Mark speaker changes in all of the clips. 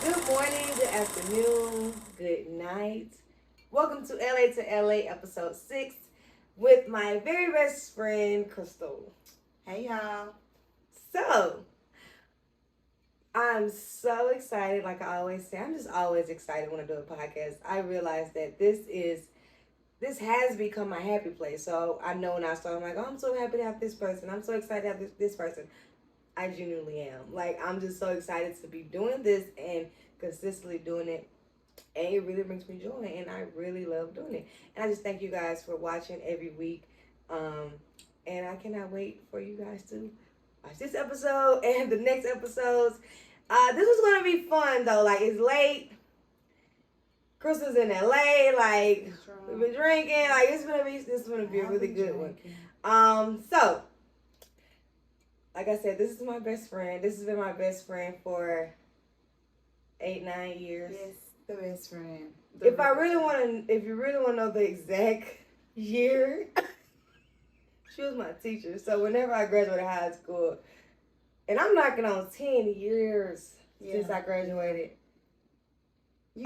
Speaker 1: Good morning, good afternoon, good night. Welcome to LA2LA episode 6 with my very best friend, KRYSTAL.
Speaker 2: Hey, y'all.
Speaker 1: So, I'm so excited, like I always say. I'm just always excited when I do a podcast. I realize that this has become my happy place. So, I know when I start, I'm like, oh, I'm so happy to have this person. I'm so excited to have this person. I genuinely am. Like, I'm just so excited to be doing this and consistently doing it. And it really brings me joy, and I really love doing it. And I just thank you guys for watching every week. And I cannot wait for you guys to watch this episode and the next episodes. This was going to be fun, though. Like, it's late. Crystal's in LA. Like, we've been drinking. Like, this is going to be a really good one. So, like I said, this is my best friend. This has been my best friend for 8-9 years.
Speaker 2: Yes, the best friend.
Speaker 1: If you really want to know the exact year, she was my teacher. So whenever I graduated high school, and I'm knocking on 10 years since I graduated.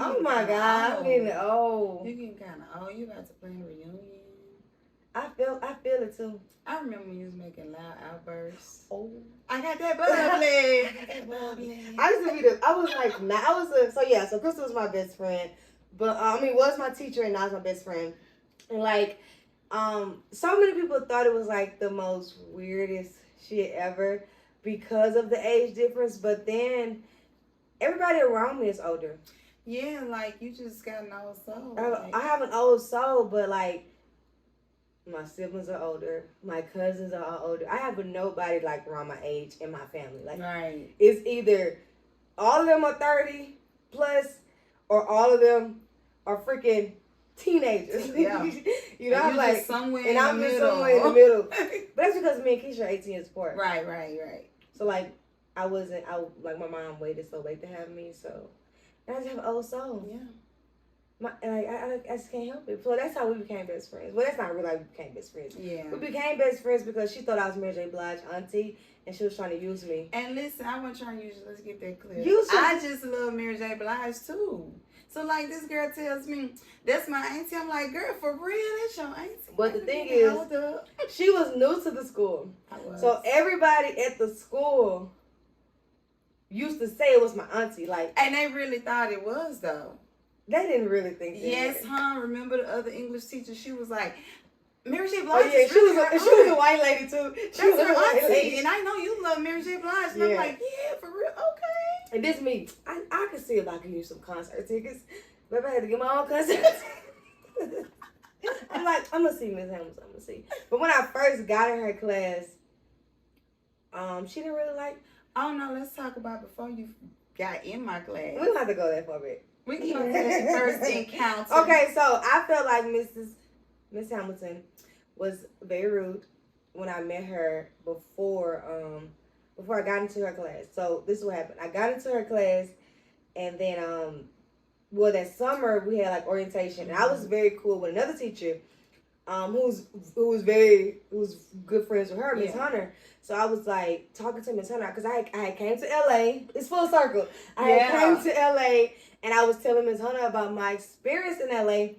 Speaker 1: Oh my God, I'm getting old.
Speaker 2: You getting kind of old. You about to plan a reunion.
Speaker 1: I feel it too.
Speaker 2: I remember when you was making loud outbursts.
Speaker 1: Oh,
Speaker 2: I got that bubbly.
Speaker 1: So Crystal was my best friend, but was my teacher and now is my best friend. And like, so many people thought it was like the most weirdest shit ever because of the age difference, but then everybody around me is older.
Speaker 2: Yeah, like you just got an old soul.
Speaker 1: I have an old soul, but like, my siblings are older. My cousins are all older. I have nobody like around my age in my family. Like,
Speaker 2: right.
Speaker 1: It's either all of them are 30 plus, or all of them are freaking teenagers.
Speaker 2: Yeah.
Speaker 1: You know, I'm like
Speaker 2: somewhere
Speaker 1: and
Speaker 2: in
Speaker 1: I'm
Speaker 2: the
Speaker 1: just
Speaker 2: middle.
Speaker 1: somewhere in the middle. But that's because me and Keisha are 18 years apart.
Speaker 2: Right.
Speaker 1: So like, my mom waited so late to have me. So and I just have an old soul.
Speaker 2: Yeah.
Speaker 1: I just can't help it. So that's how we became best friends. Well, that's not really how we became best friends.
Speaker 2: Yeah.
Speaker 1: We became best friends because she thought I was Mary J Blige auntie, and she was trying to use me.
Speaker 2: And listen, I wasn't trying to use you. Let's get that clear.
Speaker 1: I
Speaker 2: just love Mary J Blige too. So like this girl tells me that's my auntie. I'm like, girl, for real, that's your auntie.
Speaker 1: But the thing is, she was new to the school. So everybody at the school used to say it was my auntie. Like,
Speaker 2: and they really thought it was though.
Speaker 1: They didn't really think that.
Speaker 2: Yes, huh? Remember the other English teacher? She was like, Mary J Blige.
Speaker 1: Oh yeah, she was a white lady too. She was
Speaker 2: her
Speaker 1: a white
Speaker 2: auntie,
Speaker 1: lady.
Speaker 2: and I know you love Mary J Blige. And I'm like, yeah, for real, okay.
Speaker 1: And this me, I could see if I could use some concert tickets. Maybe I had to get my own concerts. I'm like, I'm gonna see Miss Hamilton. I'm gonna see. But when I first got in her class, she didn't really like.
Speaker 2: Oh no, let's talk about before you got in my class.
Speaker 1: We don't have to go that far back.
Speaker 2: We can go to that first encounter.
Speaker 1: Okay, so I felt like Miss Hamilton was very rude when I met her before I got into her class. So this is what happened. I got into her class, and then that summer we had like orientation, and I was very cool with another teacher, who was good friends with her, Miss Hunter. So I was like talking to Miss Hunter because I had came to LA. It's full circle. I had came to LA. And I was telling Ms. Hunter about my experience in LA.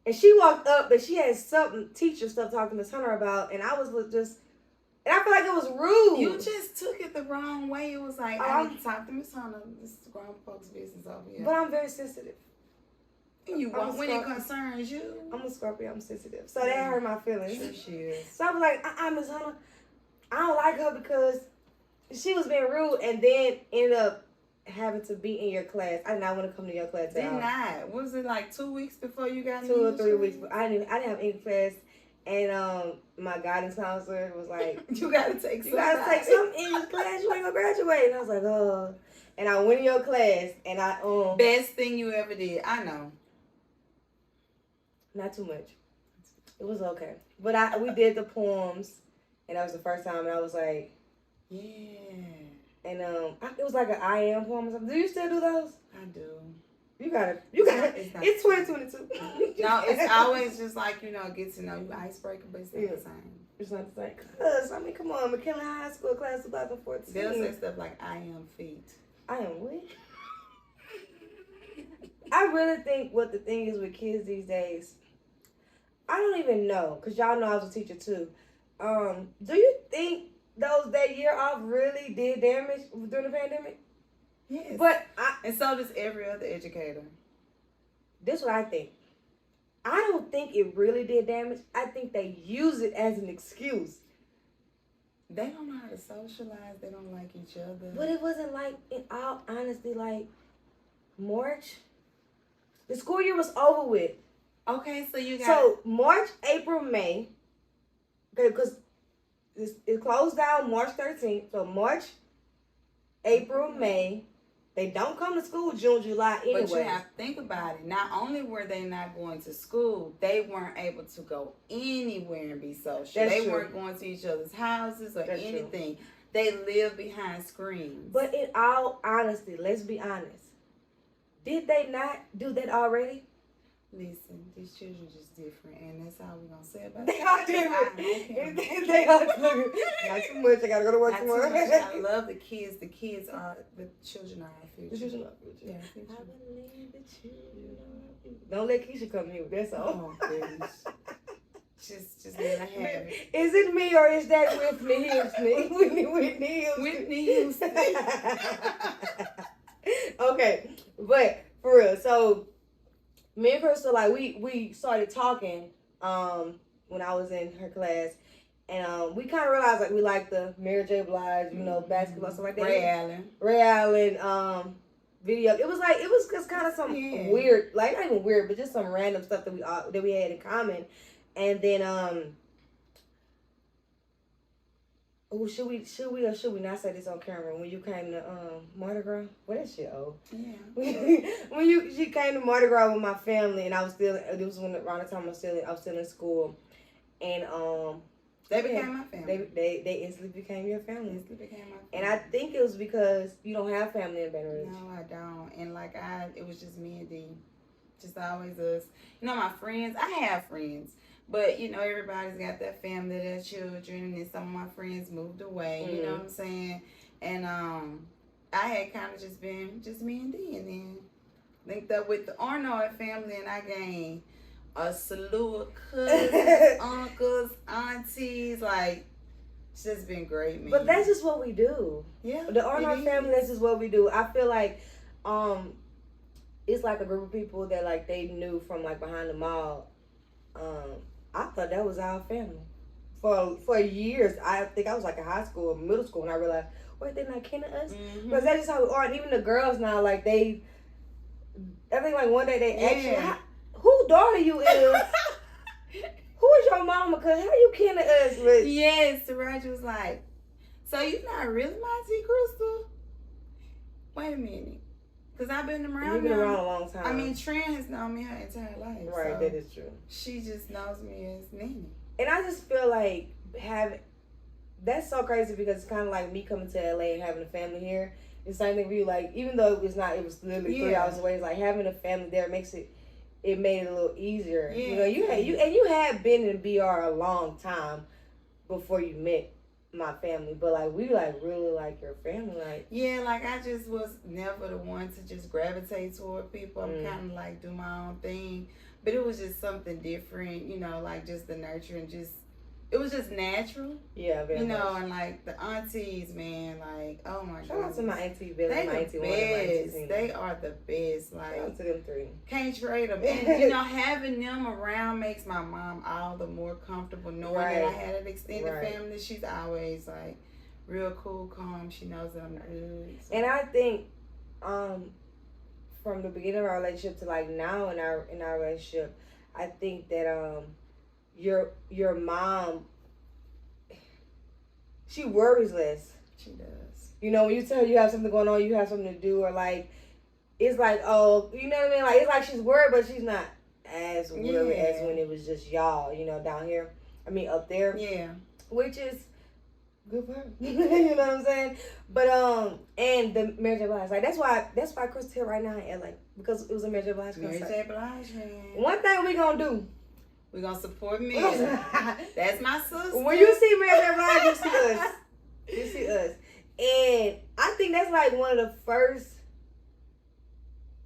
Speaker 1: And she walked up and she had some teacher stuff talking to Ms. Hunter about. And I was just, and I feel like it was rude.
Speaker 2: You just took it the wrong way. It was like, I need to talk to Ms. Hunter. This is grown folks' business over here.
Speaker 1: But I'm very sensitive.
Speaker 2: And you won't when it concerns you.
Speaker 1: I'm a Scorpio. I'm sensitive. So that hurt my feelings.
Speaker 2: Sure she is.
Speaker 1: So I was like, Ms. Hunter, I don't like her because she was being rude and then ended up having to be in your class. I did not want to come to your class at all.
Speaker 2: Did not. Was it like 2 weeks before you got
Speaker 1: 2 or 3 weeks? I didn't have any class, and my guidance counselor was like,
Speaker 2: "You gotta take
Speaker 1: some English class. You ain't gonna graduate." And I was like, "Oh." And I went in your class, and I
Speaker 2: best thing you ever did. I know.
Speaker 1: Not too much. It was okay, but we did the poems, and that was the first time, and I was like,
Speaker 2: yeah.
Speaker 1: And it was like an I am poem or something. Do you still do those?
Speaker 2: I do.
Speaker 1: You got it. It's 2022.
Speaker 2: No, it's always just like, get to know you, icebreaker, but it's not the same.
Speaker 1: It's not the same. Cause come on, McKinley High School class 2014.
Speaker 2: They'll say stuff like I am feet.
Speaker 1: I am what? I really think what the thing is with kids these days, I don't even know, because y'all know I was a teacher too. Do you think that year off really did damage during the pandemic?
Speaker 2: Yes.
Speaker 1: But
Speaker 2: and so does every other educator.
Speaker 1: This is what I think. I don't think it really did damage. I think they use it as an excuse.
Speaker 2: They don't know how to socialize. They don't like each other.
Speaker 1: But it wasn't like, in all honesty, like March. The school year was over with.
Speaker 2: Okay, so you got...
Speaker 1: So March, April, May. Okay, because it closed down March 13th. So March, April, May. They don't come to school June, July anyway.
Speaker 2: But you have to think about it. Not only were they not going to school, they weren't able to go anywhere and be social. They weren't going to each other's houses or anything. True. They lived behind screens.
Speaker 1: But in all honesty, let's be honest. Did they not do that already?
Speaker 2: Listen, these children are just different, and that's all we're going to say about
Speaker 1: They are different. They are different. Not too much. I got to go to work tomorrow.
Speaker 2: I love the kids. The children are our future.
Speaker 1: The children are our future.
Speaker 2: Yeah,
Speaker 1: I believe the children are our future. Don't let Keisha come here with that song.
Speaker 2: Oh, goodness. Just let her have it.
Speaker 1: Is it me or is that Whitney Houston?
Speaker 2: Whitney Houston.
Speaker 1: Okay, but for real, so me and Crystal, like we started talking when I was in her class, and we kind of realized like we like the Mary J Blige, basketball stuff like that. Ray Allen, video. It was just kind of some weird, like not even weird, but just some random stuff that we had in common, and then oh, should we or should we not say this on camera? When you came to Mardi Gras, what that shit old?
Speaker 2: Yeah.
Speaker 1: She came to Mardi Gras with my family, and I was still. It was around the time I was still in school, and
Speaker 2: they became my family.
Speaker 1: They instantly became your family.
Speaker 2: Instantly became my family.
Speaker 1: And I think it was because you don't have family in Baton Rouge.
Speaker 2: No, I don't. And it was just me and D, just always us. My friends. I have friends. But, everybody's got their family, their children, and some of my friends moved away, you know what I'm saying? And I had kind of just been just me and D, and then linked up with the Arnaud family, and I gained a slew of cousins, uncles, aunties, like, it's just been great, man.
Speaker 1: But that's just what we do.
Speaker 2: Yeah.
Speaker 1: The Arnaud family, that's just what we do. I feel like it's like a group of people that, like, they knew from, like, behind the mall. I thought that was our family. For years, I think I was like in high school or middle school when I realized, wait, they're not kin to us? Because that's just how we are. And even the girls now, like I think like one day they asked you, whose daughter you is? Who is your mama? Because how you kin to us? But
Speaker 2: yes, Taraji was like, so you not really my Auntie Crystal? Wait a minute. Because I've been around
Speaker 1: You've been around a long time.
Speaker 2: I mean, Tran has known me her entire life.
Speaker 1: Right,
Speaker 2: so
Speaker 1: that is true.
Speaker 2: She just knows me as Nene.
Speaker 1: And I just feel like that's so crazy because it's kind of like me coming to LA and having a family here. It's the same thing for you. Like, even though it was literally 3 hours away, it's like having a family there made it a little easier.
Speaker 2: Yeah.
Speaker 1: You had been in BR a long time before you met my family, but like we like really like your family, like
Speaker 2: like I just was never the one to just gravitate toward people. I'm kind of like do my own thing, but it was just something different, like just the nurture and just it was just natural.
Speaker 1: Yeah, very much.
Speaker 2: And like the aunties, man, like oh my god.
Speaker 1: Shout out to my auntie Billy, my auntie
Speaker 2: one, they are the best. Like
Speaker 1: shout out to them three.
Speaker 2: Can't trade them. And having them around makes my mom all the more comfortable knowing that I had an extended family. She's always like real cool, calm. She knows that I'm good. So.
Speaker 1: And I think from the beginning of our relationship to like now in our relationship, I think that your mom, she worries less.
Speaker 2: She does.
Speaker 1: When you tell her you have something going on, you have something to do, or like, it's like, oh, you know what I mean? Like, it's like she's worried, but she's not as worried as when it was just y'all, down here. I mean, up there.
Speaker 2: Yeah.
Speaker 1: Which is good for her. You know what I'm saying? But, and the Mary J Blige, like, that's why Crystal here right now in LA, because it was a Mary J Blige concert.
Speaker 2: Mary J Blige, man.
Speaker 1: One thing we gonna do.
Speaker 2: We're going to support me. That's my sister.
Speaker 1: When you see Mary J Blige, you see us. You see us. And I think that's like one of the first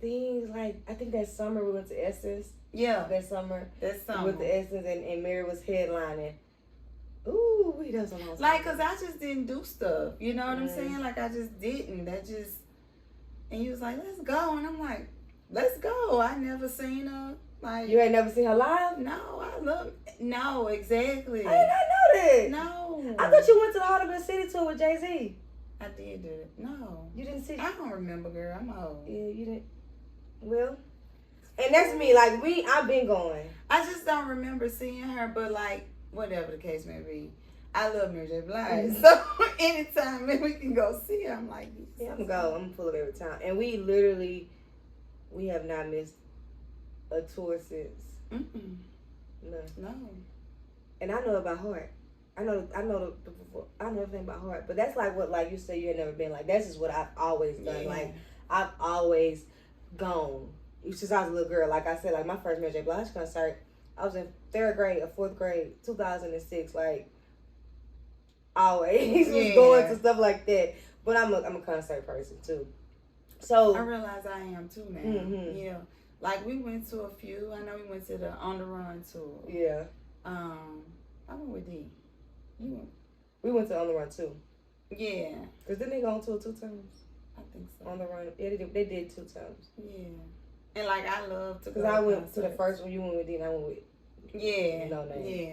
Speaker 1: things like I think that summer we went to Essence.
Speaker 2: Yeah,
Speaker 1: That summer
Speaker 2: that's something.
Speaker 1: with the Essence and Mary was headlining. Ooh, we done some awesome.
Speaker 2: Like, cause I just didn't do stuff. You know what I'm
Speaker 1: Mm.
Speaker 2: saying? Like I just didn't. And he was like, "Let's go," and I'm like, "Let's go." I never seen her. Like,
Speaker 1: You ain't never seen her live?
Speaker 2: No, exactly.
Speaker 1: I did not know that.
Speaker 2: No.
Speaker 1: I thought you went to the Heart of the City tour with Jay-Z.
Speaker 2: I did do it. No.
Speaker 1: You didn't see?
Speaker 2: I don't remember, girl. I'm old.
Speaker 1: Yeah, you didn't. Well, and that's me. Like I've been going.
Speaker 2: I just don't remember seeing her, but like, whatever the case may be, I love Mary J Blige. So anytime we can go see her, I'm like,
Speaker 1: yeah, I'm gonna go. I'm full of every time. And we have not missed a tour since. No. And I know about heart. I know everything about heart. But that's like what, like you say, you had never been. Like that's just what I've always done.
Speaker 2: Yeah.
Speaker 1: Like I've always gone. Since I was a little girl, like I said, like my first Mary J Blige concert, I was in 3rd grade or 4th grade, 2006. Like always was going to stuff like that. But I'm a concert person too. So
Speaker 2: I realize I am too now.
Speaker 1: Mm-hmm.
Speaker 2: Yeah. Like we went to a few. I know we went to the On the Run tour.
Speaker 1: Yeah.
Speaker 2: I went with D. You went?
Speaker 1: We went to On the Run too.
Speaker 2: Yeah.
Speaker 1: Cause didn't they go on tour 2 times?
Speaker 2: I think so.
Speaker 1: On the Run. Yeah, they did 2 times.
Speaker 2: Yeah. And like I love to go.
Speaker 1: Cause I went
Speaker 2: concerts.
Speaker 1: to the first one. You went with D, and I went with.
Speaker 2: Yeah.
Speaker 1: No name.
Speaker 2: Yeah.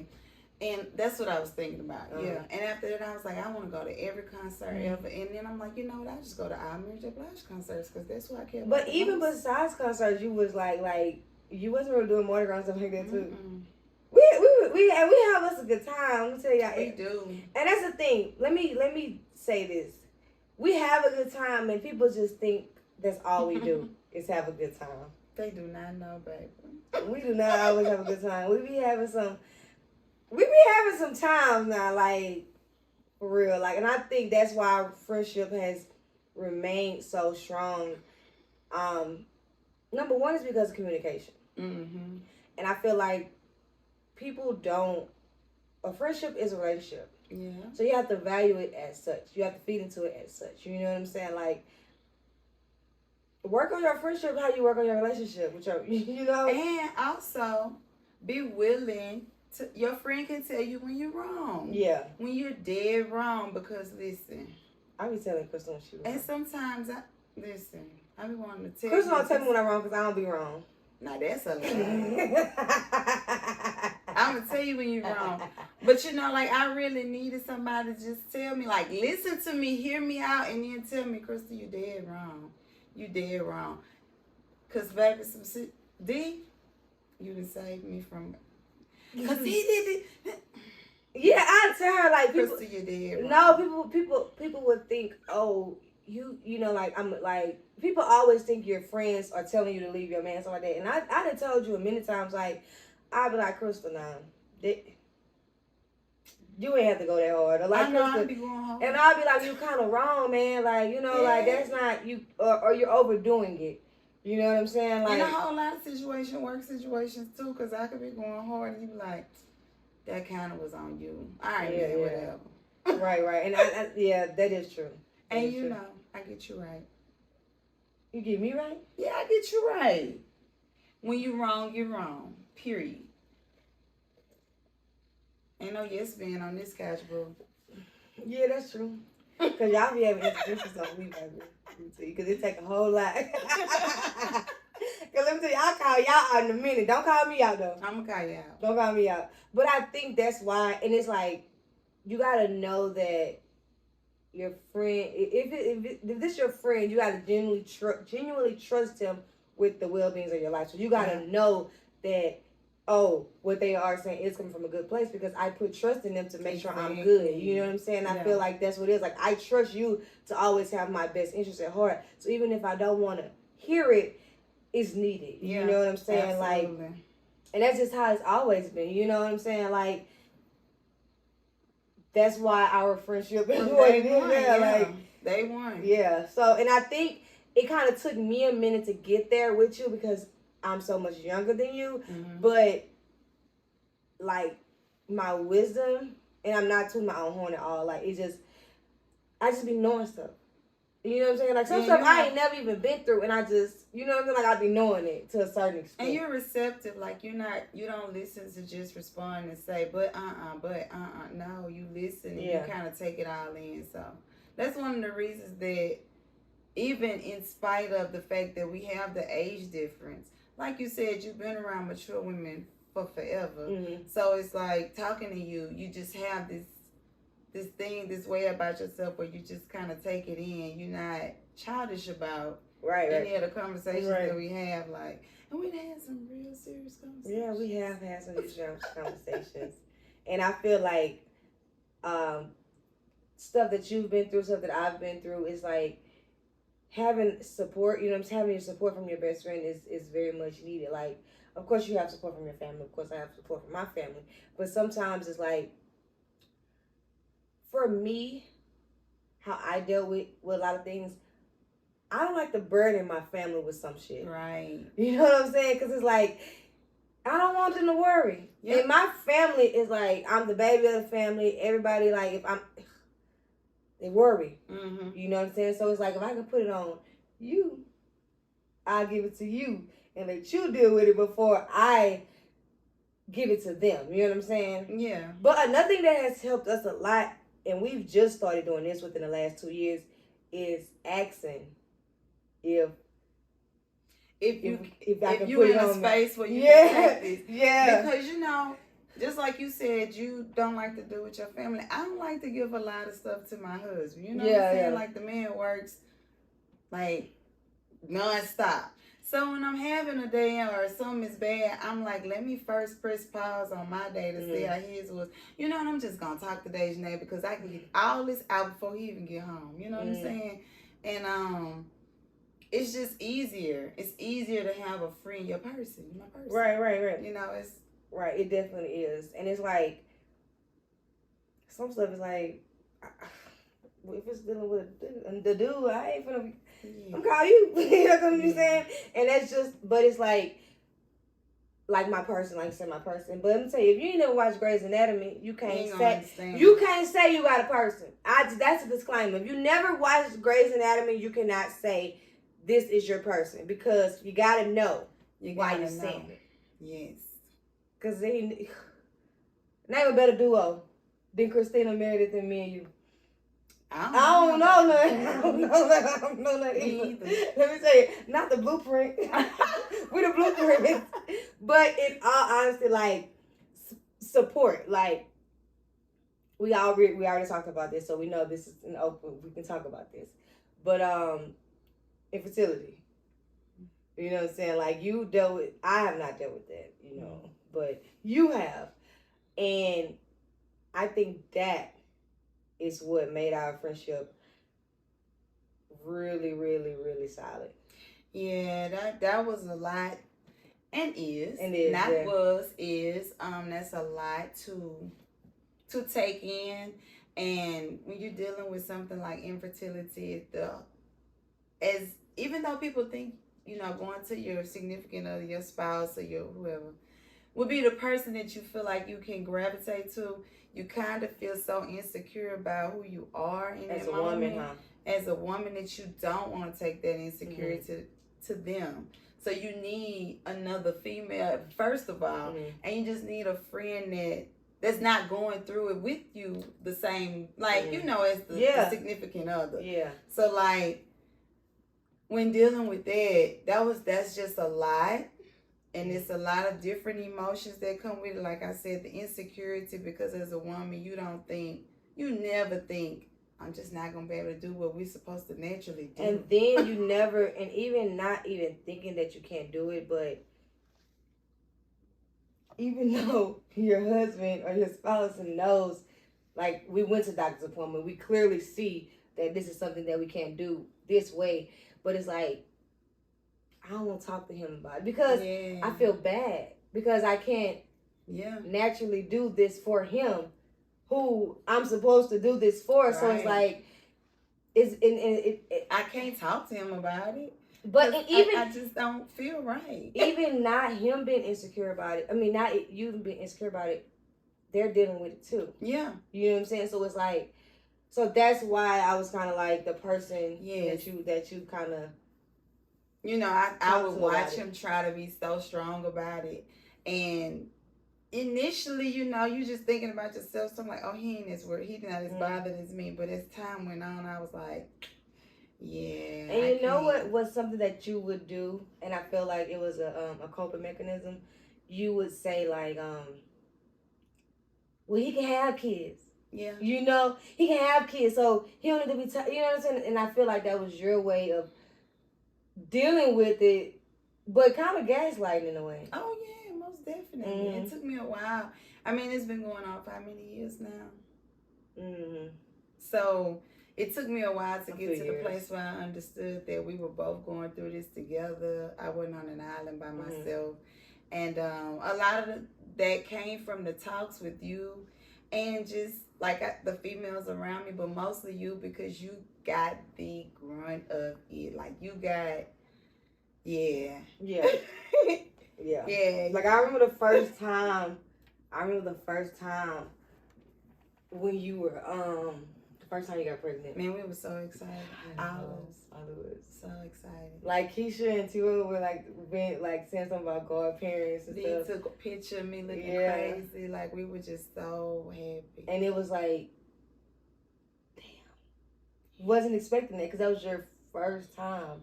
Speaker 2: And that's what I was thinking about.
Speaker 1: Uh-huh.
Speaker 2: Yeah. And after that, I was like, I want to go to every concert ever. And then I'm like, you know what? I just go to all Mary J Blige concerts because that's what I care about.
Speaker 1: But even besides concerts, you was like you wasn't really doing Mardi Gras and stuff like that too.
Speaker 2: Mm-mm.
Speaker 1: We have us a good time. Let me tell y'all.
Speaker 2: We do.
Speaker 1: And that's the thing. Let me say this. We have a good time, and people just think that's all we do is have a good time.
Speaker 2: They do not know, baby.
Speaker 1: We do not always have a good time. We be having some times now, like for real. Like, and I think that's why our friendship has remained so strong. Number one is because of communication.
Speaker 2: Mm-hmm.
Speaker 1: And I feel like a friendship is a relationship.
Speaker 2: Yeah.
Speaker 1: So you have to value it as such. You have to feed into it as such. You know what I'm saying? Like, work on your friendship how you work on your relationship with your, you know?
Speaker 2: And also, be willing to, your friend can tell you when you're wrong.
Speaker 1: Yeah.
Speaker 2: When you're dead wrong, because listen.
Speaker 1: I be telling Crystal when she was wrong.
Speaker 2: And sometimes, I be wanting to tell
Speaker 1: Crystal
Speaker 2: you.
Speaker 1: don't tell me when I'm wrong because I don't be wrong.
Speaker 2: Now that's a lie. I'm going to tell you when you're wrong. But you know, like, I really needed somebody to just tell me, like, listen to me, hear me out, and then tell me, Crystal, you dead wrong. You dead wrong. Because, baby, D, you done saved me from... Because he did it.
Speaker 1: Yeah, I tell her, like, people...
Speaker 2: Crystal, you dead wrong.
Speaker 1: No, people would think, oh, you know, like, I'm, like... People always think your friends are telling you to leave your man, something like that. And I done told you a many times, like, I'll be like, Crystal, now, you ain't have to go that hard. Or like,
Speaker 2: I know,
Speaker 1: Crystal,
Speaker 2: I'll be going home.
Speaker 1: and I'll be like, you kind of wrong, man. Like, you know, like, that's not, you, or you're overdoing it. You know what I'm saying? Like,
Speaker 2: and a whole lot of work situations, too, because I could be going hard and you be like, that kind of was on you. All right,
Speaker 1: yeah,
Speaker 2: man,
Speaker 1: yeah.
Speaker 2: whatever.
Speaker 1: Right. And I yeah, that is true.
Speaker 2: And you know, I get you right.
Speaker 1: You get me right?
Speaker 2: Yeah, I get you right. When you're wrong, you're wrong. Period. Ain't no yes being on this couch, bro.
Speaker 1: Yeah, that's true. Because y'all be having introductions on me, baby. Because it take a whole lot. Because let me tell you, I'll call y'all out in a minute. Don't call me out, though.
Speaker 2: I'm going to call you out.
Speaker 1: Don't call me out. But I think that's why, and it's like, you got to know that your friend, if this your friend, you got to genuinely trust him with the well-being of your life. So you got to know that, oh, what they are saying is coming from a good place because I put trust in them to make sure I'm good. You know what I'm saying? I feel like that's what it is. Like, I trust you to always have my best interest at heart. So even if I don't want to hear it, it's needed. You know what I'm saying?
Speaker 2: Absolutely.
Speaker 1: Like, and that's just how it's always been. You know what I'm saying? Like, that's why our friendship is what it is. Yeah, like,
Speaker 2: they won.
Speaker 1: Yeah. So, and I think it kind of took me a minute to get there with you because I'm so much younger than you.
Speaker 2: Mm-hmm.
Speaker 1: But, like, my wisdom, and I'm not tooting my own horn at all. Like, I just be knowing stuff. You know what I'm saying? Like some stuff I ain't never even been through, and I just, you know what I'm saying? Like I be knowing it to a certain extent.
Speaker 2: And you're receptive. Like you don't listen to just respond and say, no, you listen and you kind of take it all in. So that's one of the reasons that even in spite of the fact that we have the age difference, like you said, you've been around mature women for forever. Mm-hmm. So it's like talking to you, you just have this way about yourself where you just kind of take it in. You're not childish about any of the conversations that we have. Like, and we've had some real serious conversations.
Speaker 1: Yeah, we have had some serious conversations. And I feel like stuff that you've been through, stuff that I've been through is like having support, having your support from your best friend is very much needed. Like, of course you have support from your family. Of course I have support from my family. But sometimes it's like, for me, how I deal with a lot of things, I don't like to burden my family with some shit.
Speaker 2: Right.
Speaker 1: You know what I'm saying? Because it's like, I don't want them to worry. Yep. And my family is like, I'm the baby of the family. Everybody, like, they worry. Mm-hmm. You know what I'm saying? So it's like, if I can put it on you, I'll give it to you and let you deal with it before I give it to them. You know what I'm saying?
Speaker 2: Yeah.
Speaker 1: But another thing that has helped us a lot, and we've just started doing this within the last 2 years, is asking if I can put it on
Speaker 2: a space where you can take this.
Speaker 1: Yeah.
Speaker 2: Because just like you said, you don't like to do with your family. I don't like to give a lot of stuff to my husband. You know what I'm saying? Yeah. Like the man works like nonstop. So when I'm having a day or something is bad, I'm like, let me first press pause on my day to see how his was. You know, and I'm just going to talk to Dejanay because I can get all this out before he even get home. You know what I'm saying? And it's just easier. It's easier to have a friend, your person, my person.
Speaker 1: Right.
Speaker 2: You know, it's...
Speaker 1: Right, it definitely is. And it's like, some stuff is like, if it's dealing with the dude, I ain't finna... I'm call you. You know what I'm saying? And that's just, but it's like my person, like I said, my person. But let me tell you, if you ain't never watched Grey's Anatomy, you can't say you got a person. That's a disclaimer. If you never watched Grey's Anatomy, you cannot say this is your person because you gotta know why you're saying it.
Speaker 2: Yes.
Speaker 1: Cause name a better duo than Christina Meredith and me and you. I don't know nothing either. Let me tell you, not the blueprint. We the blueprint. But in all honesty, like support. Like we already talked about this, so we know this is an open. We can talk about this. But infertility. You know what I'm saying? Like you dealt with. I have not dealt with that. You know, but you have, and I think that is what made our friendship really, really, really solid.
Speaker 2: Yeah, that was a lot, and is that's a lot to take in, and when you're dealing with something like infertility, even though people think going to your significant other, your spouse, or your whoever would be the person that you feel like you can gravitate to. You kind of feel so insecure about who you are in that moment. As a woman, that you don't want to take that insecurity to them. So you need another female, first of all, and you just need a friend that's not going through it with you the same, like, as the significant other. Yeah. So, like, when dealing with that's just a lot. And it's a lot of different emotions that come with it. Like I said, the insecurity, because as a woman, you never think, I'm just not going to be able to do what we're supposed to naturally do.
Speaker 1: And then you never, and even not even thinking that you can't do it, but even though your husband or your spouse knows, like we went to doctor's appointment, we clearly see that this is something that we can't do this way. But it's like, I don't want to talk to him about it because I feel bad because I can't naturally do this for him, who I'm supposed to do this for. Right. So it's like,
Speaker 2: I can't talk to him about it.
Speaker 1: But even
Speaker 2: I just don't feel right.
Speaker 1: Even not him being insecure about it. I mean, not you being insecure about it. They're dealing with it too.
Speaker 2: Yeah.
Speaker 1: You know what I'm saying? So it's like, So that's why I was kind of like the person
Speaker 2: Yes.
Speaker 1: that you kind of,
Speaker 2: you know, I would watch him try to be so strong about it. And initially, you know, you just thinking about yourself. So I'm like, oh, he ain't as worried. He's not as bothered as me. But as time went on, I was like, yeah.
Speaker 1: And you know what was something that you would do, and I feel like it was a coping mechanism. You would say like, well, he can have kids.
Speaker 2: Yeah.
Speaker 1: You know, he can have kids, so he don't need to be. You know what I'm saying? And I feel like that was your way of dealing with it, but kind of gaslighting in a way.
Speaker 2: Oh yeah, most definitely. It took me a while. I mean, it's been going on for how many years now? So it took me a while to get to the place where I understood that we were both going through this together. I wasn't on an island by myself. And a lot of that came from the talks with you and just like the females around me, but mostly you, because you got the grunt of it. Like you got, yeah.
Speaker 1: Like I remember the first time when you were the first time you got pregnant.
Speaker 2: Man, we were so excited. I was so excited.
Speaker 1: Like Keisha and Tua were like saying something about godparents and stuff.
Speaker 2: They took a picture of me looking crazy. Like we were just so happy.
Speaker 1: And it was like, damn, wasn't expecting that because that was your first time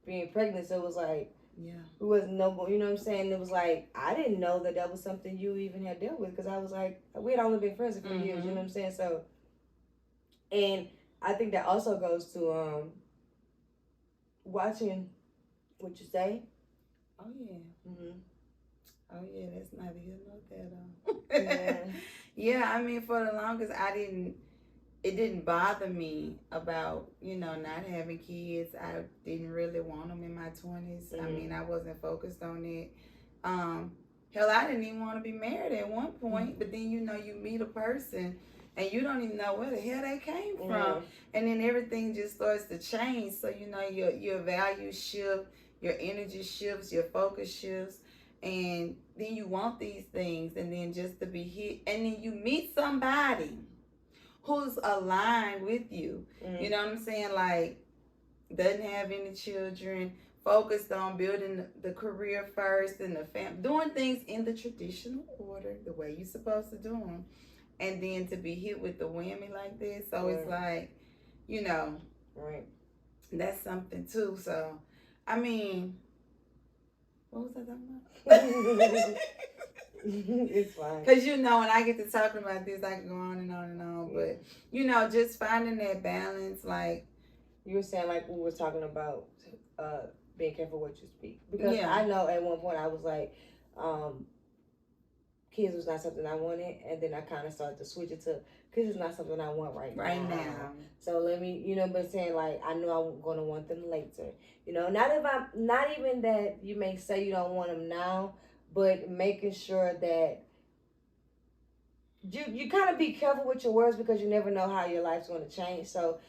Speaker 1: being pregnant. So it was like,
Speaker 2: yeah,
Speaker 1: it wasn't no, you know what I'm saying? It was like, I didn't know that was something you even had dealt with because I was like, we had only been friends a few years, you know what I'm saying? So, and I think that also goes to watching what you say.
Speaker 2: Oh yeah. Oh yeah, that's neither here nor there though. Yeah, I mean, for the longest, it didn't bother me about, you know, not having kids. I didn't really want them in my 20s. I mean, I wasn't focused on it. Hell, I didn't even want to be married at one point, but then, you know, you meet a person and you don't even know where the hell they came from. And then everything just starts to change. So, you know, your values shift, your energy shifts, your focus shifts. And then you want these things, and then just to be hit, and then you meet somebody who's aligned with you. You know what I'm saying? Like, doesn't have any children, focused on building the career first and the family, doing things in the traditional order, the way you're supposed to do them. And then to be hit with the whammy like this. So it's like, you know, that's something too. So, I mean, what was I talking about?
Speaker 1: It's fine.
Speaker 2: Because, you know, when I get to talking about this, I can go on and on and on. But, you know, just finding that balance, like.
Speaker 1: You were saying, like, we were talking about being careful what you speak. Because I know at one point I was like, kids was not something I wanted. And then I kind of started to switch it to, kids is not something I want right now. So let me, you know, but saying, like, I know I'm going to want them later. You know, not even that you may say you don't want them now, but making sure that you kind of be careful with your words because you never know how your life's going to change. So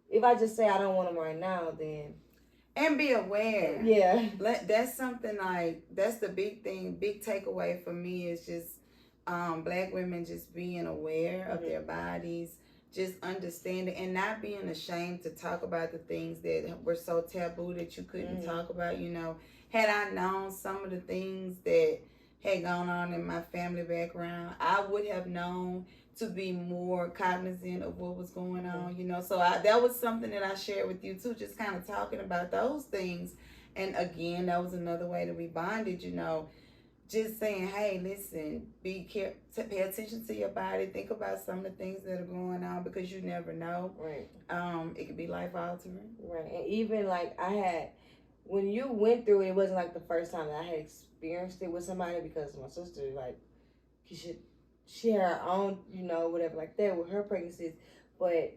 Speaker 1: if I just say I don't want them right now, then.
Speaker 2: And be aware.
Speaker 1: Yeah.
Speaker 2: That's something like, that's the big thing, big takeaway for me is just Black women just being aware of their bodies, just understanding and not being ashamed to talk about the things that were so taboo that you couldn't talk about. You know, had I known some of the things that had gone on in my family background, I would have known to be more cognizant of what was going on, you know. So that was something that I shared with you too, just kind of talking about those things. And again, that was another way that we bonded, you know, just saying, hey, listen, be careful, pay attention to your body, think about some of the things that are going on because you never know. It could be life altering.
Speaker 1: And even like when you went through it, it wasn't like the first time that I had experienced it with somebody because my sister, like, she had her own, you know, whatever like that with her pregnancies. But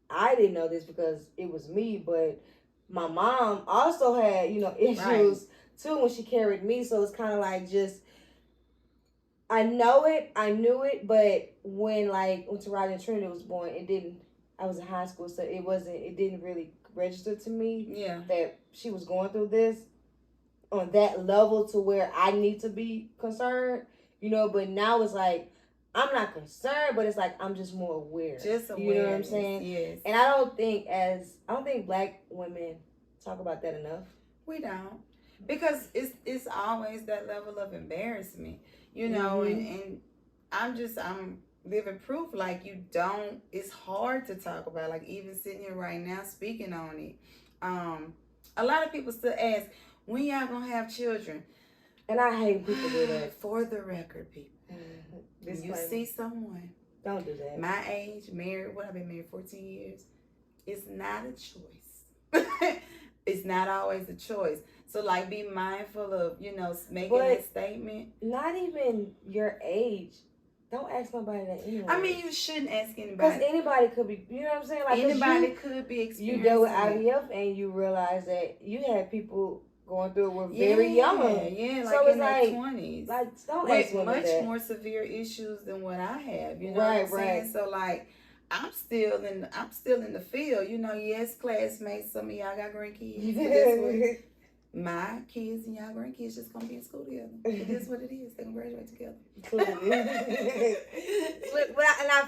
Speaker 1: I didn't know this because it was me. But my mom also had, you know, issues too when she carried me. So it's kind of like just, I knew it. But when Taraji and Trinity was born, I was in high school. So it didn't really register to me that she was going through this on that level to where I need to be concerned, you know. But now it's like, I'm not concerned, but it's like I'm just more aware.
Speaker 2: Just aware.
Speaker 1: You know what I'm saying?
Speaker 2: Yes.
Speaker 1: And I don't think Black women talk about that enough.
Speaker 2: We don't, because it's always that level of embarrassment, you know, and I'm living proof. Like, you don't. It's hard to talk about. Like, even sitting here right now speaking on it. A lot of people still ask, when y'all gonna have children?
Speaker 1: And I hate people do that.
Speaker 2: For the record, people. When you see someone,
Speaker 1: don't do that.
Speaker 2: My age, married, I've been married 14 years. It's not a choice. It's not always a choice. So, like, be mindful of, you know, making that statement.
Speaker 1: Not even your age. Don't ask nobody that anyway.
Speaker 2: I mean, you shouldn't ask anybody.
Speaker 1: Because anybody could be, you know what I'm saying? Like,
Speaker 2: anybody could be experiencing.
Speaker 1: You dealt with IVF and you realize that you had people going through it were very young.
Speaker 2: Yeah, like
Speaker 1: so
Speaker 2: in their 20s.
Speaker 1: Like, don't ask
Speaker 2: with much
Speaker 1: that.
Speaker 2: more severe issues than what I have. You know
Speaker 1: what
Speaker 2: I'm saying? So, like, I'm still in the field. You know, yes, classmates, some of y'all got grandkids. But guess what? My kids and y'all grandkids just gonna be in school together. It is what it is. They're gonna graduate together.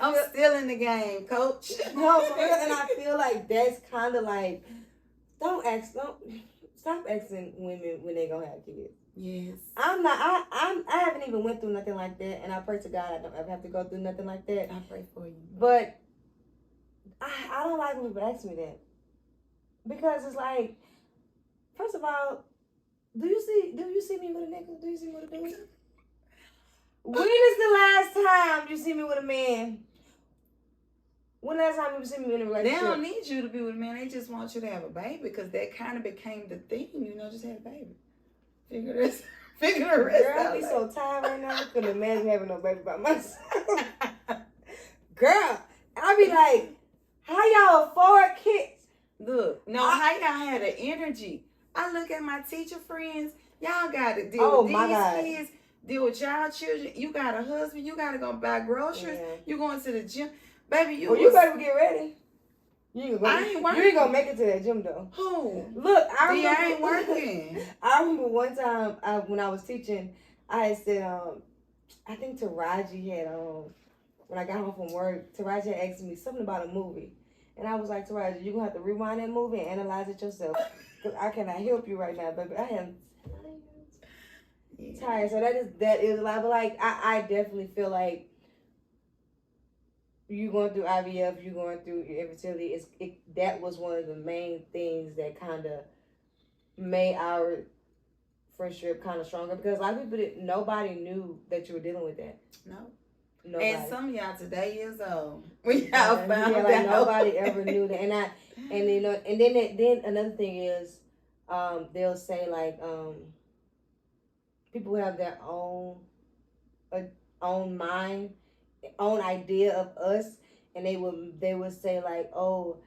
Speaker 2: I'm still in the game, coach.
Speaker 1: No, for real. And I feel like that's kind of like, stop asking women when they gonna have kids.
Speaker 2: Yes.
Speaker 1: I haven't even went through nothing like that, and I pray to God I don't ever have to go through nothing like that.
Speaker 2: I pray for you.
Speaker 1: But I don't like when people ask me that, because it's like, first of all, do you see me with a nigga? Do you see me with a dude? When is the last time you see me with a man? When last time you see me in a relationship?
Speaker 2: They don't need you to be with a man. They just want you to have a baby, because that kind of became the thing. You know, just have a baby. Figure the rest
Speaker 1: Girl,
Speaker 2: out.
Speaker 1: I be so tired right now. I couldn't imagine having no baby by myself. Girl, I be like, how y'all afford kids?
Speaker 2: Look, how y'all had the energy. I look at my teacher friends. Y'all got to deal with these kids. Deal with y'all children. You got a husband. You got to go buy groceries.
Speaker 1: Yeah.
Speaker 2: You going to the gym. Baby,
Speaker 1: you better get ready. You ain't gonna make it to that gym though.
Speaker 2: Who?
Speaker 1: Look, I
Speaker 2: ain't working.
Speaker 1: I remember one time when I was teaching, I had said, I think Taraji had when I got home from work, Taraji had asked me something about a movie. And I was like, Taraji, you're gonna have to rewind that movie and analyze it yourself. Because I cannot help you right now, baby. I am tired. So that is a lot. But like I definitely feel like you going through IVF, you going through your infertility. That was one of the main things that kind of made our friendship kind of stronger, because a lot of people nobody knew that you were dealing with that.
Speaker 2: No.
Speaker 1: Nobody.
Speaker 2: And some of y'all today years old. When y'all found out.
Speaker 1: Like nobody ever knew that. And you know, and then another thing is, they'll say like, people have their own mind, own idea of us, and they would say like, oh,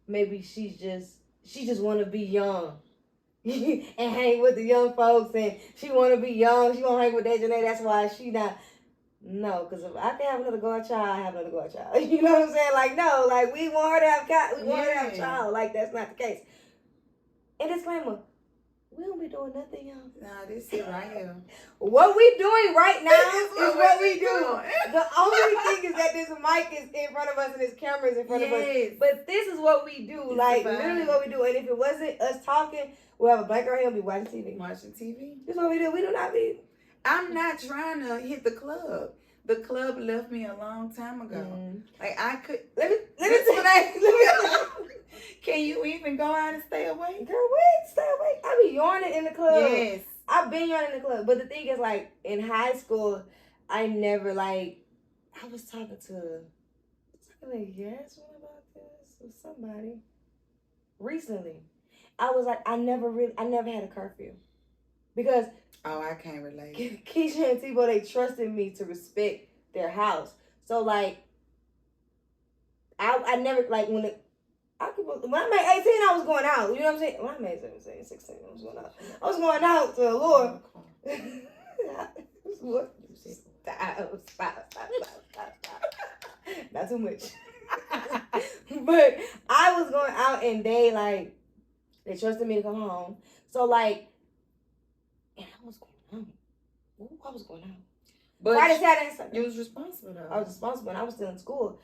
Speaker 1: maybe she just want to be young. And hang with the young folks, and she want to be young. She want to hang with that, Janae. That's why she not. No, because if I can have another girl child, I have another girl child. You know what I'm saying? Like, no, like, we want her to have a child. Like, that's not the case. And disclaimer, we don't be doing nothing, y'all.
Speaker 2: Nah, this is right here.
Speaker 1: What we doing right now is what we do. The only thing is that this mic is in front of us and this camera is in front of us. But this is what we do. It's like, literally what we do. And if it wasn't us talking, we'll have a blanket right here and be watching TV.
Speaker 2: Watching TV.
Speaker 1: This is what we do. We do not be.
Speaker 2: I'm not trying to hit the club. The club left me a long time ago. Like, I could. Let me Can you even go out and stay awake?
Speaker 1: Girl, wait, stay awake. I be yawning in the club.
Speaker 2: Yes.
Speaker 1: I've been yawning in the club. But the thing is, like, in high school, I never, like, I was talking to Yasmine about this or somebody recently. I was like, I never had a curfew. Because
Speaker 2: I can't relate.
Speaker 1: Keisha and T-Bo, they trusted me to respect their house. So, like, I never, like, when I made 18, I was going out. You know what I'm saying? When I made 17, 16, I was going out. I was going out to Allure. Stop. Not too much. But I was going out and they trusted me to come home. So, like, and I was going out. Ooh, I was going out.
Speaker 2: But
Speaker 1: Friday, Saturday, and Sunday.
Speaker 2: You was responsible though.
Speaker 1: I was responsible, and I was still in school.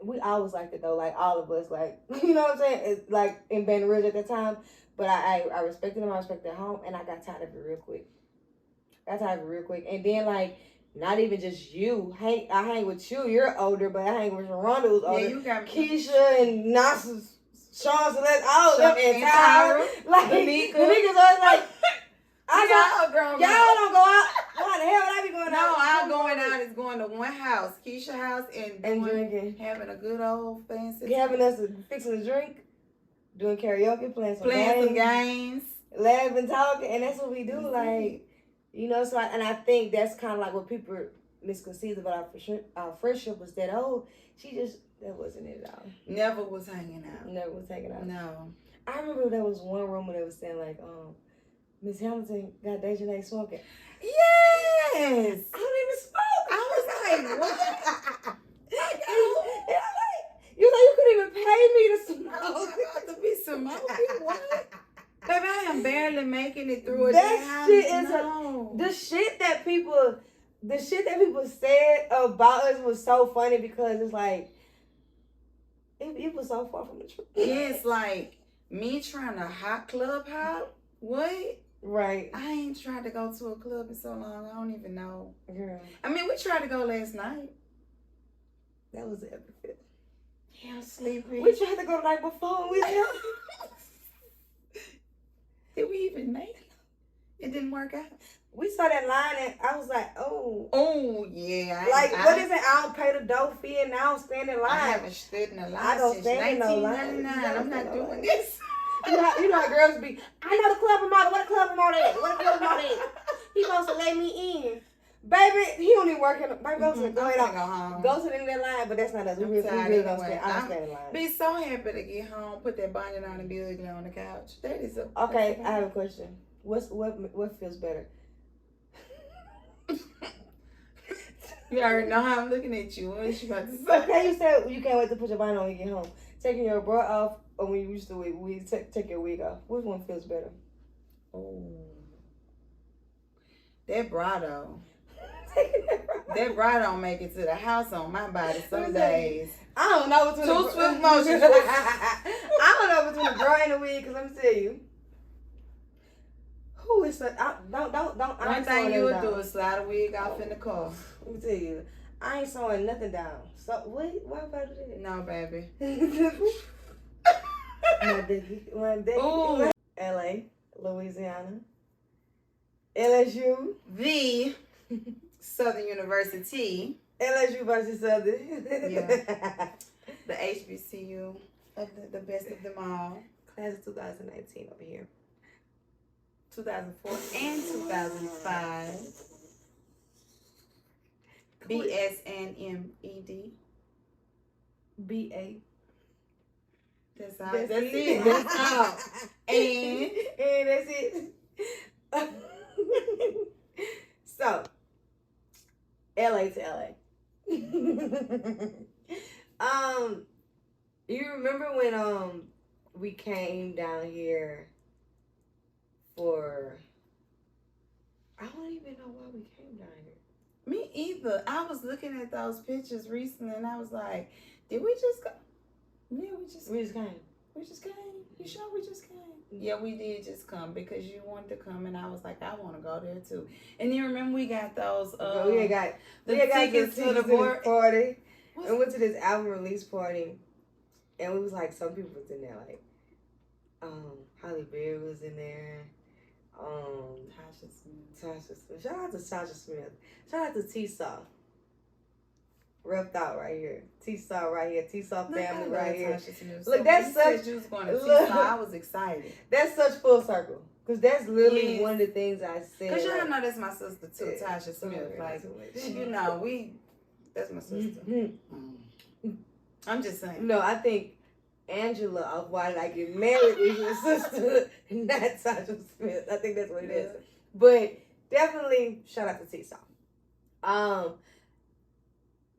Speaker 1: We always liked it though, like all of us, like you know what I'm saying, it's like in Baton Rouge at the time. But I respected him, I respected home, and I got tired of it real quick. And then like not even just you, I hang with you. You're older, but I hang with Rhonda who's older.
Speaker 2: Yeah, you got
Speaker 1: Keisha and Nasa, Sean Celeste, all of them, and Tyra. Like
Speaker 2: Nika.
Speaker 1: Nika's always like,
Speaker 2: y'all grown.
Speaker 1: Y'all don't go out. Why the hell would I be going out?
Speaker 2: No, I'm going out is going to one house, Keisha house, and
Speaker 1: drinking,
Speaker 2: having a good old fancy.
Speaker 1: Having us fixing a drink, doing karaoke, playing some
Speaker 2: games,
Speaker 1: laughing, talking, and that's what we do. Like, you know. So I think that's kind of like what people misconceived about our friendship was that that wasn't it at all.
Speaker 2: Never was hanging out.
Speaker 1: No. I remember there was one rumor that was saying like, Miss Hamilton got Dejanay smoking.
Speaker 2: Yes.
Speaker 1: I don't even smoke.
Speaker 2: I was like, what?
Speaker 1: You like you couldn't even pay me to smoke.
Speaker 2: To be smoking? What? Baby, I am barely making it through a
Speaker 1: that shit is the shit that people said about us was so funny because it's like it was so far from the truth.
Speaker 2: Yes, like me trying to club hop. What?
Speaker 1: Right.
Speaker 2: I ain't tried to go to a club in so long. I don't even know.
Speaker 1: Girl.
Speaker 2: I mean, we tried to go last night.
Speaker 1: That was the epic.
Speaker 2: Yeah, I'm sleepy.
Speaker 1: We tried to go the night before.
Speaker 2: Did we even make it? It didn't work out.
Speaker 1: We saw that line and I was like, oh.
Speaker 2: Oh, yeah.
Speaker 1: What is it? I don't pay the dough fee and I don't stand in line.
Speaker 2: I haven't stood in a line
Speaker 1: I don't
Speaker 2: since
Speaker 1: stand in no line.
Speaker 2: I'm not doing this.
Speaker 1: You know how girls be, I know the club promoter. What the club promoter is? He supposed to let me in. Baby, he don't even work in the, baby, go to the end of that line, but that's not us. We really don't stand. I don't stand in line.
Speaker 2: Be so happy to get home, put that bonnet on and be ugly on the couch. That is
Speaker 1: okay, I have a question. What feels better? You already know how I'm looking at you. What is you about to say? Okay, you said you can't wait to put your bonnet on when you get home. Taking your bra off or when you used to take your wig off. Which one feels better?
Speaker 2: Oh, that bra though. That bra don't make it to the house on my body some days.
Speaker 1: I don't know between
Speaker 2: two swift motions.
Speaker 1: I don't know between the bra and the wig, because let me tell you. Who is that? Don't.
Speaker 2: One thing you would do is slide a wig off in the car.
Speaker 1: Let me tell you, I ain't sewing nothing down. So why would I do that?
Speaker 2: No, baby.
Speaker 1: One day. Ooh. LA, Louisiana, LSU,
Speaker 2: the Southern University,
Speaker 1: LSU versus Southern.
Speaker 2: Yeah. The HBCU of the best of them all.
Speaker 1: Class of 2019 over here.
Speaker 2: 2004 and 2005. BSNMED.
Speaker 1: BA.
Speaker 2: That's all. That's it. That's all. And
Speaker 1: that's it. So, LA to LA. You remember when we came down here for, I don't even know why we came down here.
Speaker 2: Me either. I was looking at those pictures recently and I was like, did we just go? Yeah, we just came. We just came. You sure we just came? Yeah, we did just come because you wanted to come and I was like, I want to go there too. And then remember we got those
Speaker 1: we got tickets to the party. And went to this album release party. And it was like some people was in there, like Holly Berry was in there. Tasha Smith. Shout out to Tasha Smith. Shout out to T-Saw. Repped out right here. T-Saw right here. T-Saw family right here. Look, that's such.
Speaker 2: You was going to T-Saw, I was excited.
Speaker 1: That's such full circle. Because that's literally one of the things I said.
Speaker 2: Because y'all know that's my sister too, Tasha Smith. Like, you know, that's my sister. I'm just saying.
Speaker 1: No, I think Angela of Why Did I Get Married is your sister, not Tasha Smith. I think that's what it is. But definitely, shout out to T-Saw.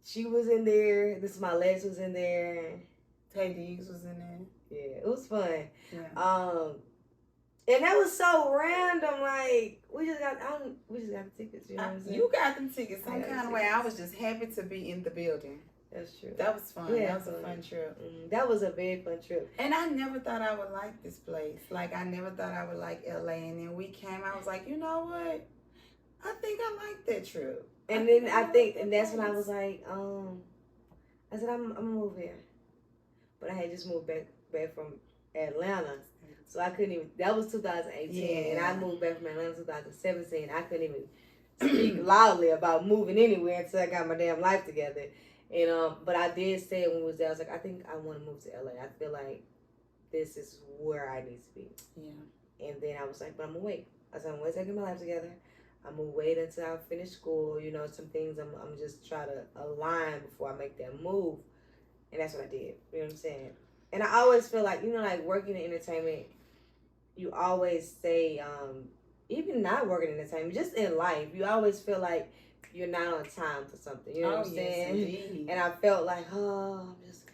Speaker 1: She was in there. This is my legs was in there.
Speaker 2: Tay Diggs was in there.
Speaker 1: Yeah, it was fun.
Speaker 2: Yeah.
Speaker 1: And that was so random. Like we just got the tickets. You know what I'm saying?
Speaker 2: You got them tickets some
Speaker 1: I got
Speaker 2: kind of
Speaker 1: the
Speaker 2: way. I
Speaker 1: tickets.
Speaker 2: was just happy to be in the building.
Speaker 1: That's true.
Speaker 2: That was fun.
Speaker 1: Yeah,
Speaker 2: that was a fun trip.
Speaker 1: That was a very fun trip.
Speaker 2: And I never thought I would like this place. Like, I never thought I would like LA. And then we came, I was like, you know what? I think I like that trip.
Speaker 1: And then I think, and that's when I was like, I said, I'm gonna move here. But I had just moved back from Atlanta. So I couldn't even, that was 2018.
Speaker 2: Yeah.
Speaker 1: And I moved back from Atlanta 2017. I couldn't even speak loudly about moving anywhere until I got my damn life together. And but I did say when we was there, I was like, I think I want to move to LA. I feel like this is where I need to be.
Speaker 2: Yeah.
Speaker 1: And then I was like, but I'm gonna wait. I said, I'm gonna wait till I get my life together. I'm gonna wait until I finish school. You know, some things I'm just try to align before I make that move. And that's what I did. You know what I'm saying? And I always feel like, you know, like working in entertainment, you always say, even not working in entertainment, just in life, you always feel like you're not on time for something. You know what I'm saying?
Speaker 2: Indeed.
Speaker 1: And I felt like, I'm just,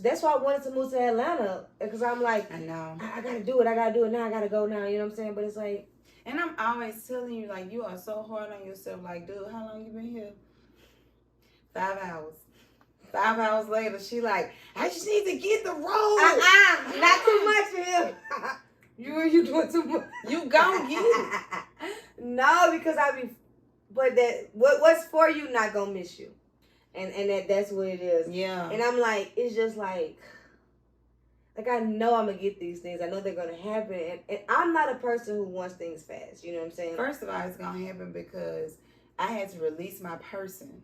Speaker 1: that's why I wanted to move to Atlanta. Because I'm like,
Speaker 2: I know.
Speaker 1: I gotta do it. I gotta do it now. I gotta go now. You know what I'm saying? But it's like,
Speaker 2: and I'm always telling you, like, you are so hard on yourself. Like, dude, how long you been here? 5 hours. 5 hours later, she like, I just need to get the road.
Speaker 1: Not too much for him. You doing too much.
Speaker 2: You gon' get it.
Speaker 1: No, because but that what's for you not gonna miss you, and that's what it is.
Speaker 2: Yeah.
Speaker 1: And I'm like, it's just like I know I'm gonna get these things. I know they're gonna happen, and I'm not a person who wants things fast. You know what I'm saying?
Speaker 2: First of all, it's gonna happen because I had to release my person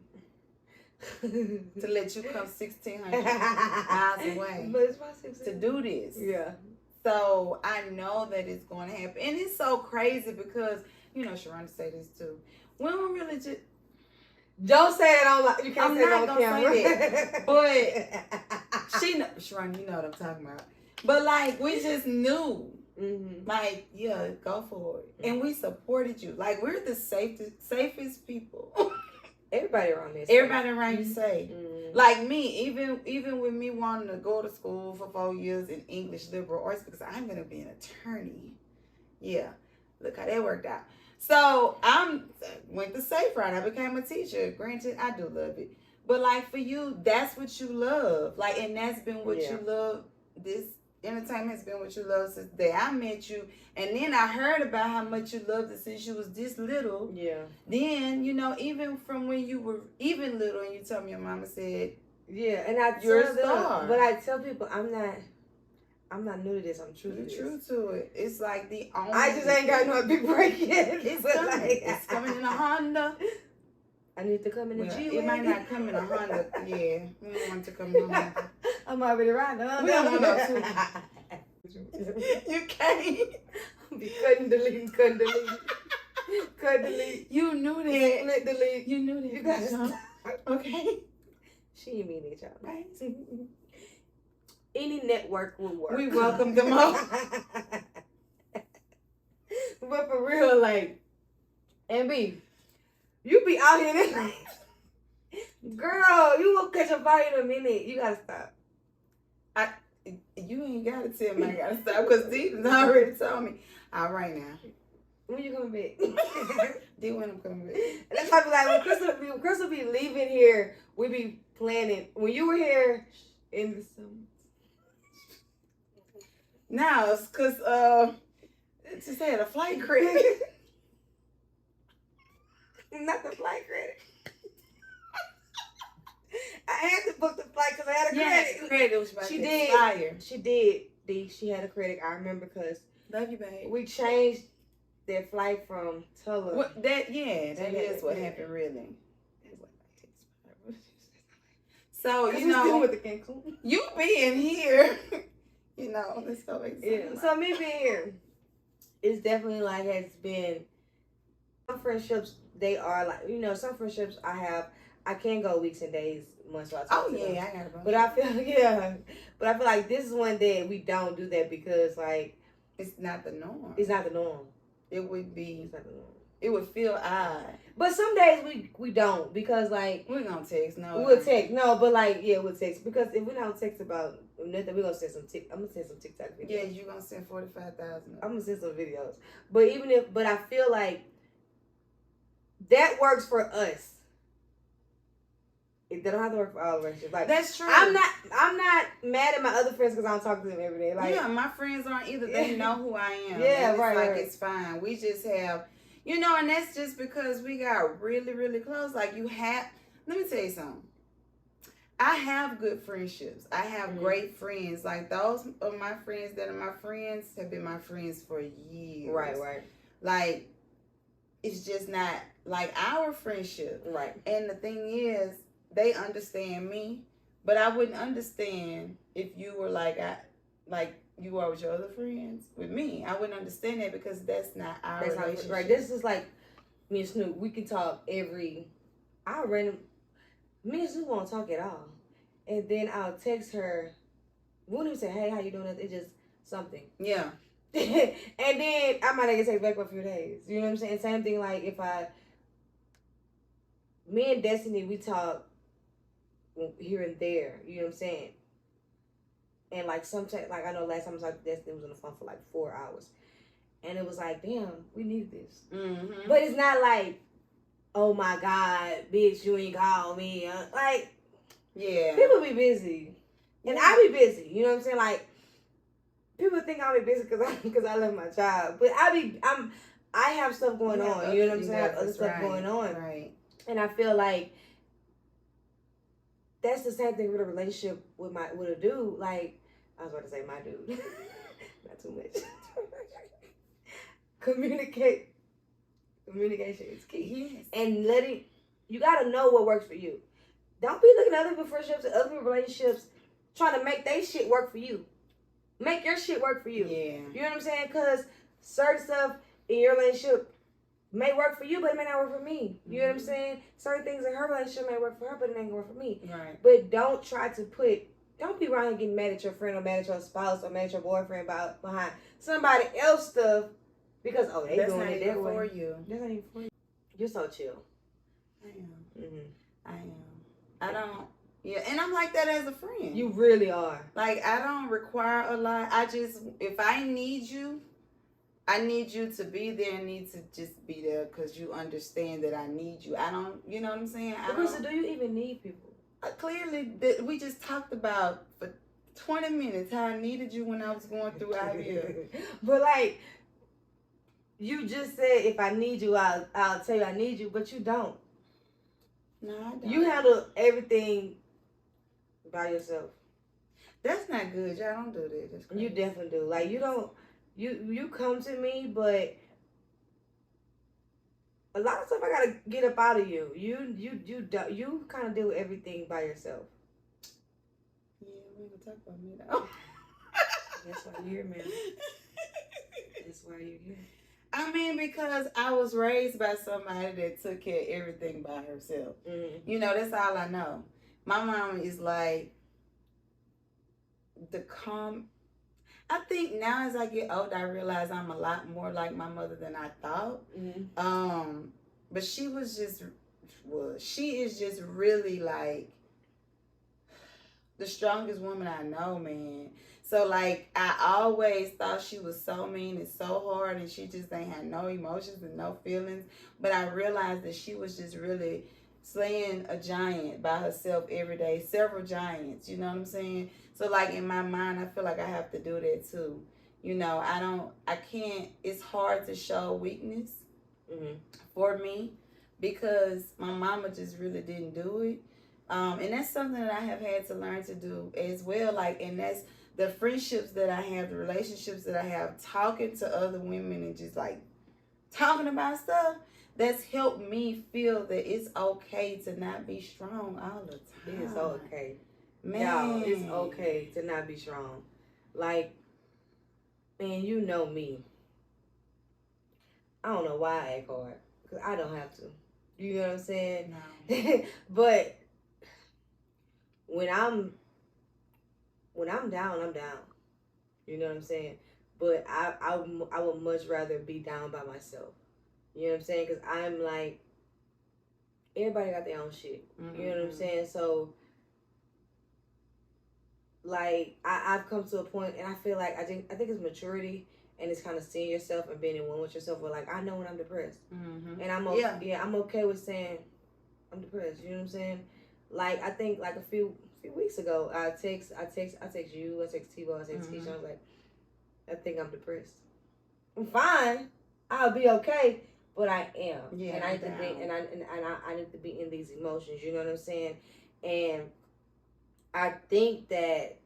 Speaker 2: to let you come 1,600 miles away.
Speaker 1: But it's my 16.
Speaker 2: To do this.
Speaker 1: Yeah.
Speaker 2: So I know that it's going to happen. And it's so crazy because, you know, Sharonda say this too. We don't really just...
Speaker 1: Don't say it on, you can't
Speaker 2: I'm
Speaker 1: say it
Speaker 2: not
Speaker 1: on
Speaker 2: gonna
Speaker 1: camera.
Speaker 2: say that. But Sharonda, you know what I'm talking about. But like, we just knew.
Speaker 1: Mm-hmm.
Speaker 2: Like, yeah, go for it. And we supported you. Like, we're the safest people.
Speaker 1: Everybody around this.
Speaker 2: Everybody around you safe.
Speaker 1: Mm-hmm.
Speaker 2: Like me, even with me wanting to go to school for 4 years in English liberal arts because I'm gonna be an attorney. Yeah, look how that worked out. So went the safe route. I became a teacher. Granted, I do love it, but like for you, that's what you love. Like, and that's been what you love. This entertainment has been what you love since the day I met you. And then I heard about how much you loved it since you was this little.
Speaker 1: Yeah.
Speaker 2: Then, you know, even from when you were even little and you told me your mama said,
Speaker 1: yeah, and I
Speaker 2: you're
Speaker 1: tell
Speaker 2: a star.
Speaker 1: them, but I tell people I'm not new to this. I'm true to
Speaker 2: you're
Speaker 1: this.
Speaker 2: true to it. It's like the only...
Speaker 1: I just ain't got no big break yet.
Speaker 2: It's coming. It's coming in a Honda.
Speaker 1: I need to come in a G.
Speaker 2: It might not come in a Honda. Yeah, we don't want to come in a Honda.
Speaker 1: I'm already riding.
Speaker 2: We don't want no two. You can't.
Speaker 1: Be cutting, deleting, cut, delete.
Speaker 2: You knew that.
Speaker 1: Split, delete.
Speaker 2: You knew that.
Speaker 1: You guys stop.
Speaker 2: Okay.
Speaker 1: She ain't mean it, y'all. Right? Any network will work.
Speaker 2: We welcome them all.
Speaker 1: But for real, like, and B, you be out here this night. Girl, you will catch a fire in a minute. You gotta stop.
Speaker 2: You ain't gotta tell me I gotta stop because Deacon's already told me. All right now.
Speaker 1: When you coming back?
Speaker 2: When I'm coming back.
Speaker 1: And that's why I be like, when Crystal be leaving here, we be planning. When you were here in the summer.
Speaker 2: Now it's because it just had a flight credit.
Speaker 1: Not the flight credit. I had to book the flight because I had a credit.
Speaker 2: Credit was about
Speaker 1: She
Speaker 2: to
Speaker 1: did.
Speaker 2: expire.
Speaker 1: She did. She had a credit. I remember because
Speaker 2: Love you, babe.
Speaker 1: we changed their flight from Tulsa.
Speaker 2: That is what happened, really. So you know,
Speaker 1: with the Cancun.
Speaker 2: you being here, you know, let's go back.
Speaker 1: Yeah. So me being here, it's definitely like has been some friendships. They are like, you know, some friendships I can go weeks and days, months. So I talk to them.
Speaker 2: I got a bunch.
Speaker 1: But I feel like this is one day we don't do that because like
Speaker 2: it's not the norm.
Speaker 1: it's not the norm.
Speaker 2: It would be.
Speaker 1: It's not the norm.
Speaker 2: it would feel odd.
Speaker 1: But some days we don't, because like
Speaker 2: We're gonna text, no.
Speaker 1: We'll text, no, but like we'll text, because if we don't text about nothing, we're gonna send some I'm gonna send some TikTok videos.
Speaker 2: Yeah, you're gonna send 45,000.
Speaker 1: I'm gonna send some videos. But I feel like that works for us. It don't have to work for all relationships. Like,
Speaker 2: that's true.
Speaker 1: I'm not mad at my other friends because I don't talk to them every day. Like,
Speaker 2: yeah, my friends aren't either. They know who I am.
Speaker 1: Yeah,
Speaker 2: it's
Speaker 1: right,
Speaker 2: like
Speaker 1: right.
Speaker 2: It's fine. We just have, and that's just because we got really, really close. Like let me tell you something. I have good friendships. I have great friends. Like, those of my friends that are my friends have been my friends for years.
Speaker 1: Right.
Speaker 2: Like, it's just not like our friendship.
Speaker 1: Right.
Speaker 2: And the thing is, they understand me, but I wouldn't understand if you were like you are with your other friends with me. I wouldn't understand that, because that's not our relationship.
Speaker 1: Right. This is like me and Snoop. We can talk me and Snoop won't talk at all. And then I'll text her. We won't even say, hey, how you doing? It's just something.
Speaker 2: Yeah.
Speaker 1: And then I might not get text back for a few days. You know what I'm saying? Same thing, like me and Destiny, we talk here and there. You know what I'm saying? And like sometimes, like I know last time I was like Destiny was on the phone for like 4 hours. And it was like, damn, we need this.
Speaker 2: Mm-hmm.
Speaker 1: But it's not like, oh my God, bitch, you ain't call me. Like,
Speaker 2: yeah,
Speaker 1: people be busy, and I be busy. You know what I'm saying? Like, people think I'll be busy because I love my job, but I have stuff going on. You know what I'm saying? I have other stuff going on,
Speaker 2: right?
Speaker 1: And I feel like that's the same thing with a relationship with a dude. Like, I was about to say my dude, not too much. Communication is key.
Speaker 2: Yes.
Speaker 1: And you gotta know what works for you. Don't be looking at other people's friendships and other people's relationships trying to make their shit work for you. Make your shit work for you.
Speaker 2: Yeah.
Speaker 1: You know what I'm saying? Because certain stuff in your relationship may work for you, but it may not work for me. You know what I'm saying? Certain things in her relationship may work for her, but it ain't gonna work for me.
Speaker 2: Right.
Speaker 1: But don't be around here getting mad at your friend or mad at your spouse or mad at your boyfriend behind somebody else's stuff because, they
Speaker 2: that's
Speaker 1: doing
Speaker 2: not
Speaker 1: it
Speaker 2: even
Speaker 1: that way.
Speaker 2: for you.
Speaker 1: That's not even for you. You're so chill.
Speaker 2: I am.
Speaker 1: Mm-hmm.
Speaker 2: I am. I don't. Yeah, and I'm like that as a friend.
Speaker 1: You really are.
Speaker 2: Like, I don't require a lot. If I need you, I need you to be there and need to just be there because you understand that I need you. I don't, you know what I'm saying?
Speaker 1: Krista, do you even need people?
Speaker 2: Clearly, we just talked about for 20 minutes how I needed you when I was going through IVF.
Speaker 1: But like, you just said, if I need you, I'll tell you I need you, but you don't.
Speaker 2: No, I don't.
Speaker 1: You handle everything by yourself.
Speaker 2: That's not good. Y'all don't do that. That's crazy.
Speaker 1: You definitely do. Like, you don't. You come to me, but a lot of stuff I gotta get up out of you. You kind of deal with everything by yourself.
Speaker 2: Yeah, we ain't gonna talk about me though.
Speaker 1: That's why you're here, man. That's why you're here.
Speaker 2: I mean, because I was raised by somebody that took care of everything by herself.
Speaker 1: Mm-hmm.
Speaker 2: You know, that's all I know. My mom is like the calm. I think now as I get older, I realize I'm a lot more like my mother than I thought.
Speaker 1: Mm-hmm.
Speaker 2: But she is just really like the strongest woman I know, man. So like, I always thought she was so mean and so hard and she just ain't had no emotions and no feelings. But I realized that she was just really slaying a giant by herself every day, several giants, you know what I'm saying? So like, in my mind, I feel like I have to do that too. You know, I can't, it's hard to show weakness for me because my mama just really didn't do it. And that's something that I have had to learn to do as well. Like, and that's the friendships that I have, the relationships that I have, talking to other women and just like talking about stuff. That's helped me feel that it's okay to not be strong all the time.
Speaker 1: It's okay.
Speaker 2: Man.
Speaker 1: Y'all, it's okay to not be strong. Like, man, you know me. I don't know why I act hard. Because I don't have to. You know what I'm saying?
Speaker 2: No.
Speaker 1: But when I'm down, I'm down. You know what I'm saying? But I would much rather be down by myself. You know what I'm saying? Because I'm like, everybody got their own shit.
Speaker 2: Mm-hmm.
Speaker 1: You know what I'm saying? So, like, I've come to a point, and I feel like I think it's maturity, and it's kind of seeing yourself and being in one with yourself. Where like, I know when I'm depressed, and I'm okay, I'm okay with saying I'm depressed. You know what I'm saying? Like, I think like a few weeks ago, I text you, I text T-Bo, I text Keisha. I was like, I think I'm depressed. I'm fine. I'll be okay, but I am.
Speaker 2: Yeah,
Speaker 1: and I need to be, and I need to be in these emotions. You know what I'm saying? And I think that,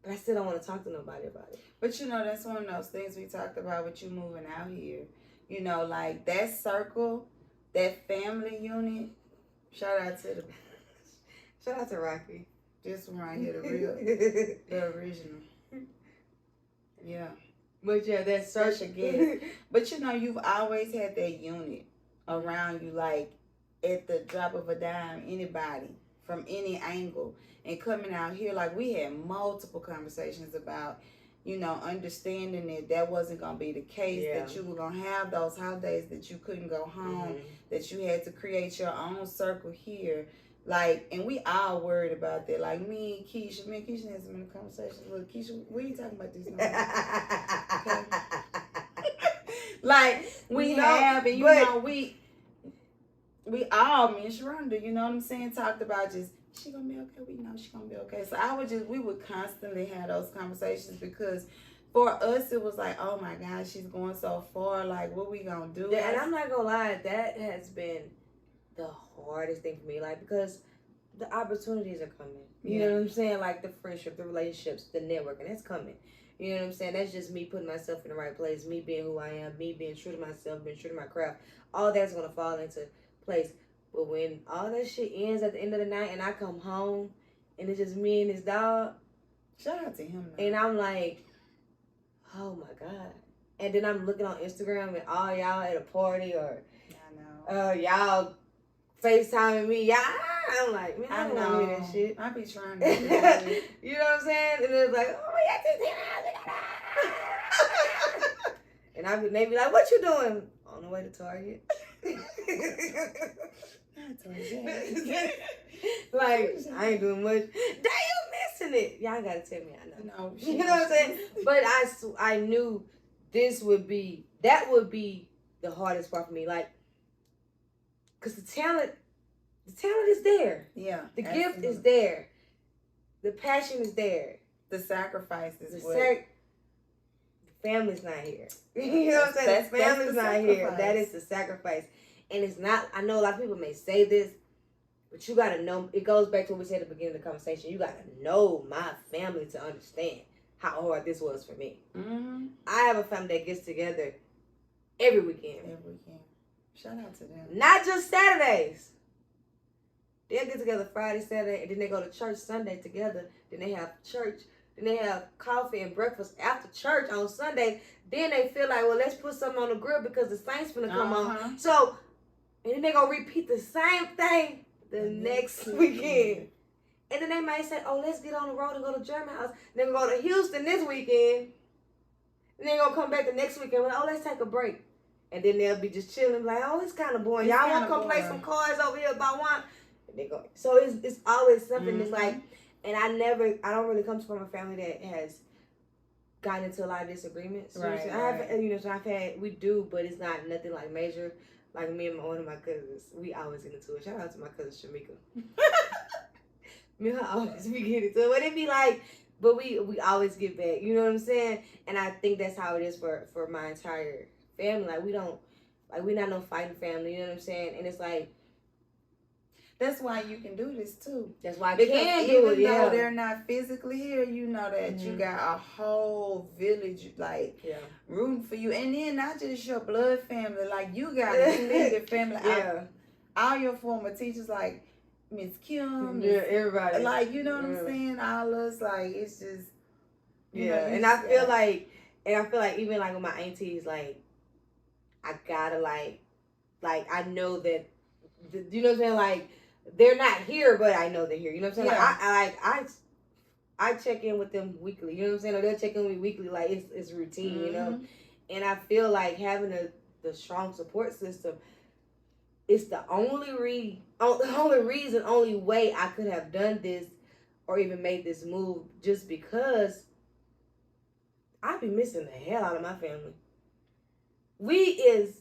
Speaker 1: but I still don't want to talk to nobody about it.
Speaker 2: But you know, that's one of those things we talked about with you moving out here. You know, like that circle, that family unit. Shout out to Rocky. This one right here, the real, the original. Yeah.
Speaker 1: But yeah, that's such a gift.
Speaker 2: But you know, you've always had that unit around you, like at the drop of a dime, anybody from any angle. And coming out here, like we had multiple conversations about, you know, understanding that wasn't going to be the case, that you were going to have those holidays, that you couldn't go home, that you had to create your own circle here. Like, and we all worried about that. Like me and Keisha had some many conversations. Look, Keisha, we ain't talking about this no more. Okay? Like, we have, and you know, we all, me and Sharonda, you know what I'm saying, talked about just, she gonna be okay? We know she gonna be okay. So we would constantly have those conversations because for us, it was like, oh my God, she's going so far. Like, what we gonna do?
Speaker 1: Yeah, and I'm not gonna lie, that has been the hardest thing for me. Like, because the opportunities are coming. You know what I'm saying? Like the friendship, the relationships, the networking, that's coming. You know what I'm saying? That's just me putting myself in the right place, me being who I am, me being true to myself, being true to my craft. All that's gonna fall into place. But when all that shit ends at the end of the night and I come home and it's just me and this dog,
Speaker 2: shout out to him,
Speaker 1: though. And I'm like, oh my God. And then I'm looking on Instagram and all y'all at a party or y'all FaceTiming me. Y'all, I'm like, man, I don't want to hear that shit.
Speaker 2: I be trying to.
Speaker 1: You know what I'm saying? And it's like, oh yeah, and they be like, what you doing? On the way to Target. Like, I ain't doing much. Damn, you missing it. Y'all gotta tell me I know.
Speaker 2: No,
Speaker 1: you know what I'm saying? But I knew that would be the hardest part for me. Like, cause the talent is there.
Speaker 2: Yeah.
Speaker 1: The gift is there. The passion is there.
Speaker 2: The sacrifice is
Speaker 1: the family's not here. You know what I'm saying? The family's not here. That is the sacrifice. And it's not, I know a lot of people may say this, but you got to know, it goes back to what we said at the beginning of the conversation. You got to know my family to understand how hard this was for me.
Speaker 2: Mm-hmm.
Speaker 1: I have a family that gets together every weekend.
Speaker 2: Every weekend. Shout out to them.
Speaker 1: Not just Saturdays. They'll get together Friday, Saturday, and then they go to church Sunday together. Then they have church. Then they have coffee and breakfast after church on Sunday. Then they feel like, well, let's put something on the grill because the Saints finna come on. So, and then they gonna repeat the same thing the next weekend. And then they might say, oh, let's get on the road and go to German house. Then we go to Houston this weekend. And then gonna come back the next weekend. Like, oh, let's take a break. And then they'll be just chilling, like, oh, it's kind of boring. Y'all want to come play some cards over here about one? And they go. So it's always something that's like, and I don't really come from a family that has gotten into a lot of disagreements.
Speaker 2: Right.
Speaker 1: We do, but it's not nothing like major. Like me and one of my cousins, we always get into it. Shout out to my cousin Shamika. Me and her always be getting into it. But it be like, but we always get back. You know what I'm saying? And I think that's how it is for my entire family. Like we're not no fighting family. You know what I'm saying? And it's like,
Speaker 2: that's why you can do this too.
Speaker 1: That's why I can do it.
Speaker 2: Even though they're not physically here, you know that you got a whole village rooting for you, and then not just your blood family. Like you got a extended family. All your former teachers, like Miss Kim,
Speaker 1: everybody.
Speaker 2: Like you know what I'm saying. All us, like it's just you know,
Speaker 1: and I feel like even like with my aunties, like I gotta like I know that you know what I'm saying, like. They're not here, but I know they're here. You know what I'm saying? Like I check in with them weekly. You know what I'm saying? Or they'll check in with me weekly. Like it's routine, you know. And I feel like having the strong support system. It's the only reason, only way I could have done this or even made this move, just because I be missing the hell out of my family. We is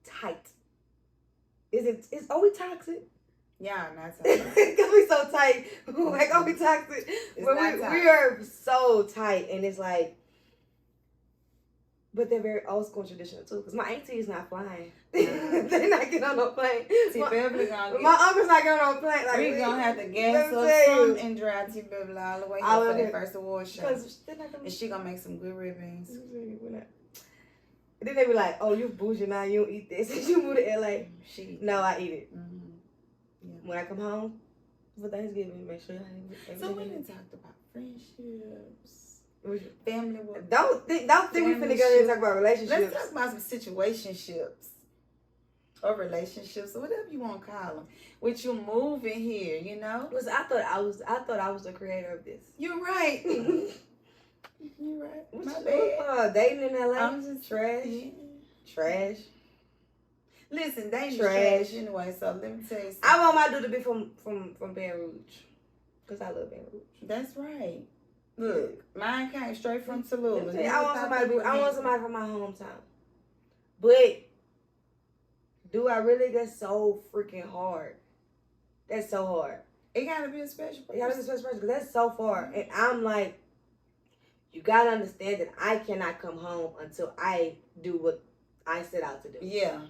Speaker 1: tight. Are we toxic?
Speaker 2: Yeah, not toxic.
Speaker 1: Because we so tight. Like, are we toxic? But we are so tight, and it's like, but they're very old school and traditional too. Because my auntie is not flying. They're not getting on no plane. My uncle's not getting on no plane. Like,
Speaker 2: we're gonna have to gas up some and drive T Beverly all the way here for that first award show. And she gonna make some good ribbons.
Speaker 1: And then they be like, "Oh, you bougie now. You don't eat this. You move to LA." No, I eat it.
Speaker 2: Mm-hmm. Yeah.
Speaker 1: When I come home for Thanksgiving, make sure I eat it.
Speaker 2: So we didn't talk about friendships. Family work.
Speaker 1: Don't think we finna go there and talk about relationships.
Speaker 2: Let's talk about some situationships or relationships or whatever you want to call them. With you moving here, you know.
Speaker 1: Because I thought I was the creator of this.
Speaker 2: You're right. You're right.
Speaker 1: My bad. Dating in LA.
Speaker 2: I'm just
Speaker 1: trash.
Speaker 2: Yeah.
Speaker 1: Trash.
Speaker 2: Listen, dating is trash anyway. So let me tell you something.
Speaker 1: I want my dude to be from Baton Rouge, because I love Baton Rouge.
Speaker 2: That's right. Look, mine came straight from Tallulah.
Speaker 1: I want somebody from my hometown. But do I really? That's so freaking hard. That's so hard.
Speaker 2: It gotta be a special person.
Speaker 1: It gotta be a special person, because that's so far. And I'm like, you gotta understand that I cannot come home until I do what I set out to do.
Speaker 2: Yeah.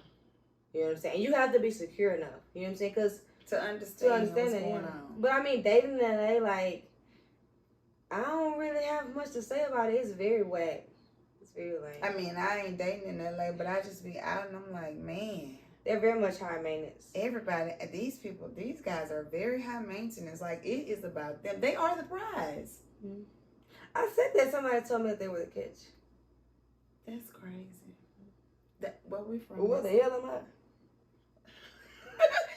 Speaker 1: You know what I'm saying? And you have to be secure enough. You know what I'm saying? Because
Speaker 2: to understand what's
Speaker 1: that,
Speaker 2: going on.
Speaker 1: But I mean, dating in LA, like, I don't really have much to say about it. It's very whack. It's very lame.
Speaker 2: I mean, I ain't dating in LA, but I just be out and I'm like, man.
Speaker 1: They're very much high maintenance.
Speaker 2: Everybody, these guys are very high maintenance. Like, it is about them. They are the prize.
Speaker 1: Mm-hmm. I said that somebody told me that they were the catch.
Speaker 2: That's crazy. Where we from?
Speaker 1: What the hell am I?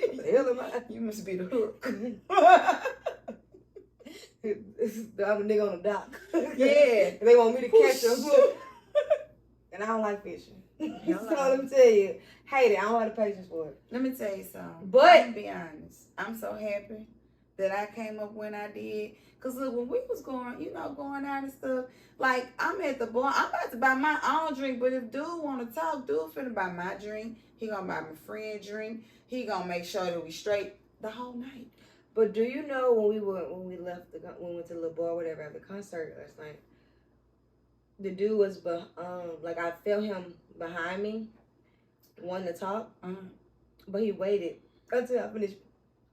Speaker 1: What the hell am I?
Speaker 2: You must be the hook.
Speaker 1: I'm a nigga on the dock.
Speaker 2: Yeah.
Speaker 1: They want me to catch them. And I don't like fishing. So let me tell you, hate it. I don't have the patience for it.
Speaker 2: Let me tell you something.
Speaker 1: But
Speaker 2: I'm gonna be honest. I'm so happy that I came up when I did. Cause look, when we was going out and stuff, like, I'm at the bar, I'm about to buy my own drink, but if dude wanna talk, dude finna buy my drink. He gonna buy my friend drink. He gonna make sure that we straight the whole night.
Speaker 1: But do you know when we went to the bar, whatever, at the concert last night, the dude was like, I felt him behind me, wanting to talk, but he waited until I finished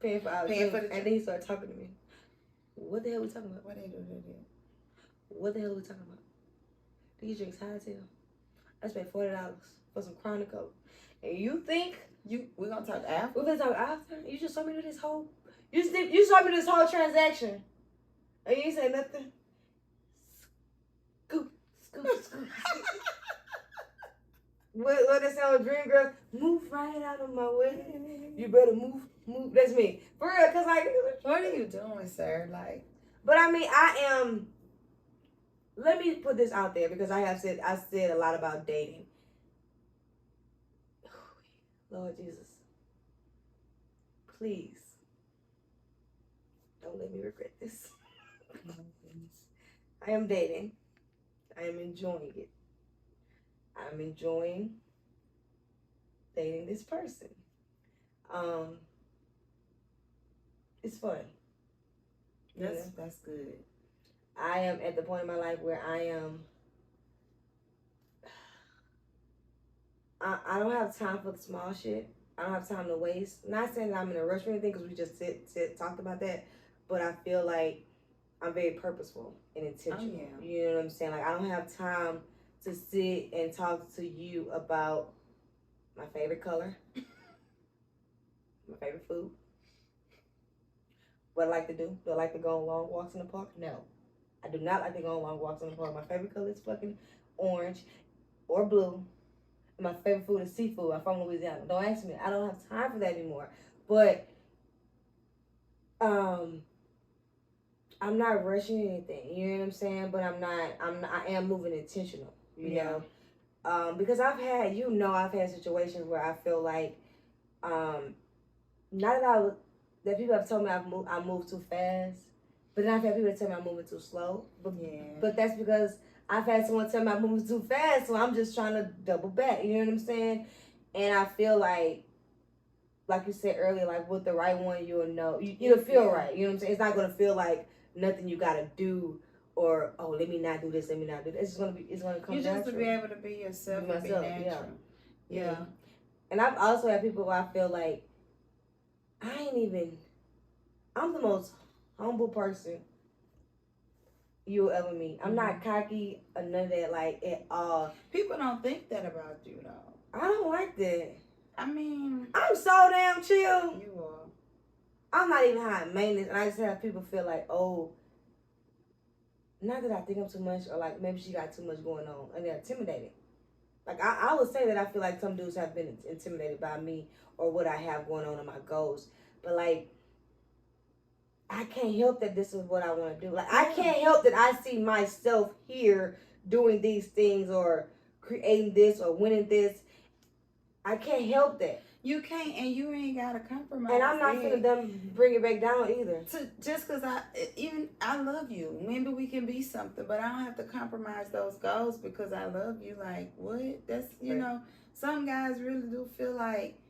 Speaker 1: paying for our drink, and then he started talking to me. What the hell are we talking about?
Speaker 2: What they do?
Speaker 1: What the hell are we talking about? These drinks high as hell. I spent $40 for some Chronicle. And you think
Speaker 2: we're gonna talk after?
Speaker 1: We're gonna talk after? You just saw me do this whole you saw me this whole transaction. And you ain't say nothing. Scoop. What they say on Dream Girls? Move right out of my way. You better move. That's me. For real, because like,
Speaker 2: what are you doing, sir? Like,
Speaker 1: but I mean, I am. Let me put this out there, because I said a lot about dating. Lord Jesus, please don't let me regret this. I am dating. I am enjoying it. I'm enjoying dating this person. It's fun.
Speaker 2: That's good.
Speaker 1: I am at the point in my life where I don't have time for the small shit. I don't have time to waste. Not saying that I'm in a rush or anything, because we just talked about that. But I feel like I'm very purposeful and intentional. Oh, yeah. You know what I'm saying? Like, I don't have time to sit and talk to you about my favorite color, my favorite food, what I like to do. Do I like to go on long walks in the park? No. I do not like to go on long walks in the park. My favorite color is fucking orange or blue. And my favorite food is seafood. I'm from Louisiana. Don't ask me. I don't have time for that anymore. But I'm not rushing anything. You know what I'm saying? But I am moving intentional. You know? Because I've had situations where I feel like, not that people have told me I move too fast, but then I've had people that tell me I'm moving too slow. But that's because I've had someone tell me I'm moving too fast, so I'm just trying to double back. You know what I'm saying? And I feel like you said earlier, like with the right one, you'll know. You'll feel right. You know what I'm saying? It's not gonna feel like nothing you gotta do, or let me not do this, let me not do this. It's gonna come
Speaker 2: you
Speaker 1: natural.
Speaker 2: just to be able to be yourself and be natural. Yeah.
Speaker 1: And I've also had people where I feel like I'm the most humble person you'll ever meet. I'm not cocky or none of that, like, at all.
Speaker 2: People don't think that about you, though.
Speaker 1: I don't like that.
Speaker 2: I mean,
Speaker 1: I'm so damn chill.
Speaker 2: You are.
Speaker 1: I'm not even high maintenance, and I just have people feel like, not that I think I'm too much, or like maybe she got too much going on, and they're intimidated. Like, I would say that I feel like some dudes have been intimidated by me or what I have going on in my goals. But, like, I can't help that this is what I want to do. Like, I can't help that I see myself here doing these things or creating this or winning this. I can't help that.
Speaker 2: You can't, and you ain't got to compromise.
Speaker 1: And I'm not finna bring it back down either.
Speaker 2: Just because I love you. Maybe we can be something, but I don't have to compromise those goals because I love you. Like, what? That's, some guys really do feel like,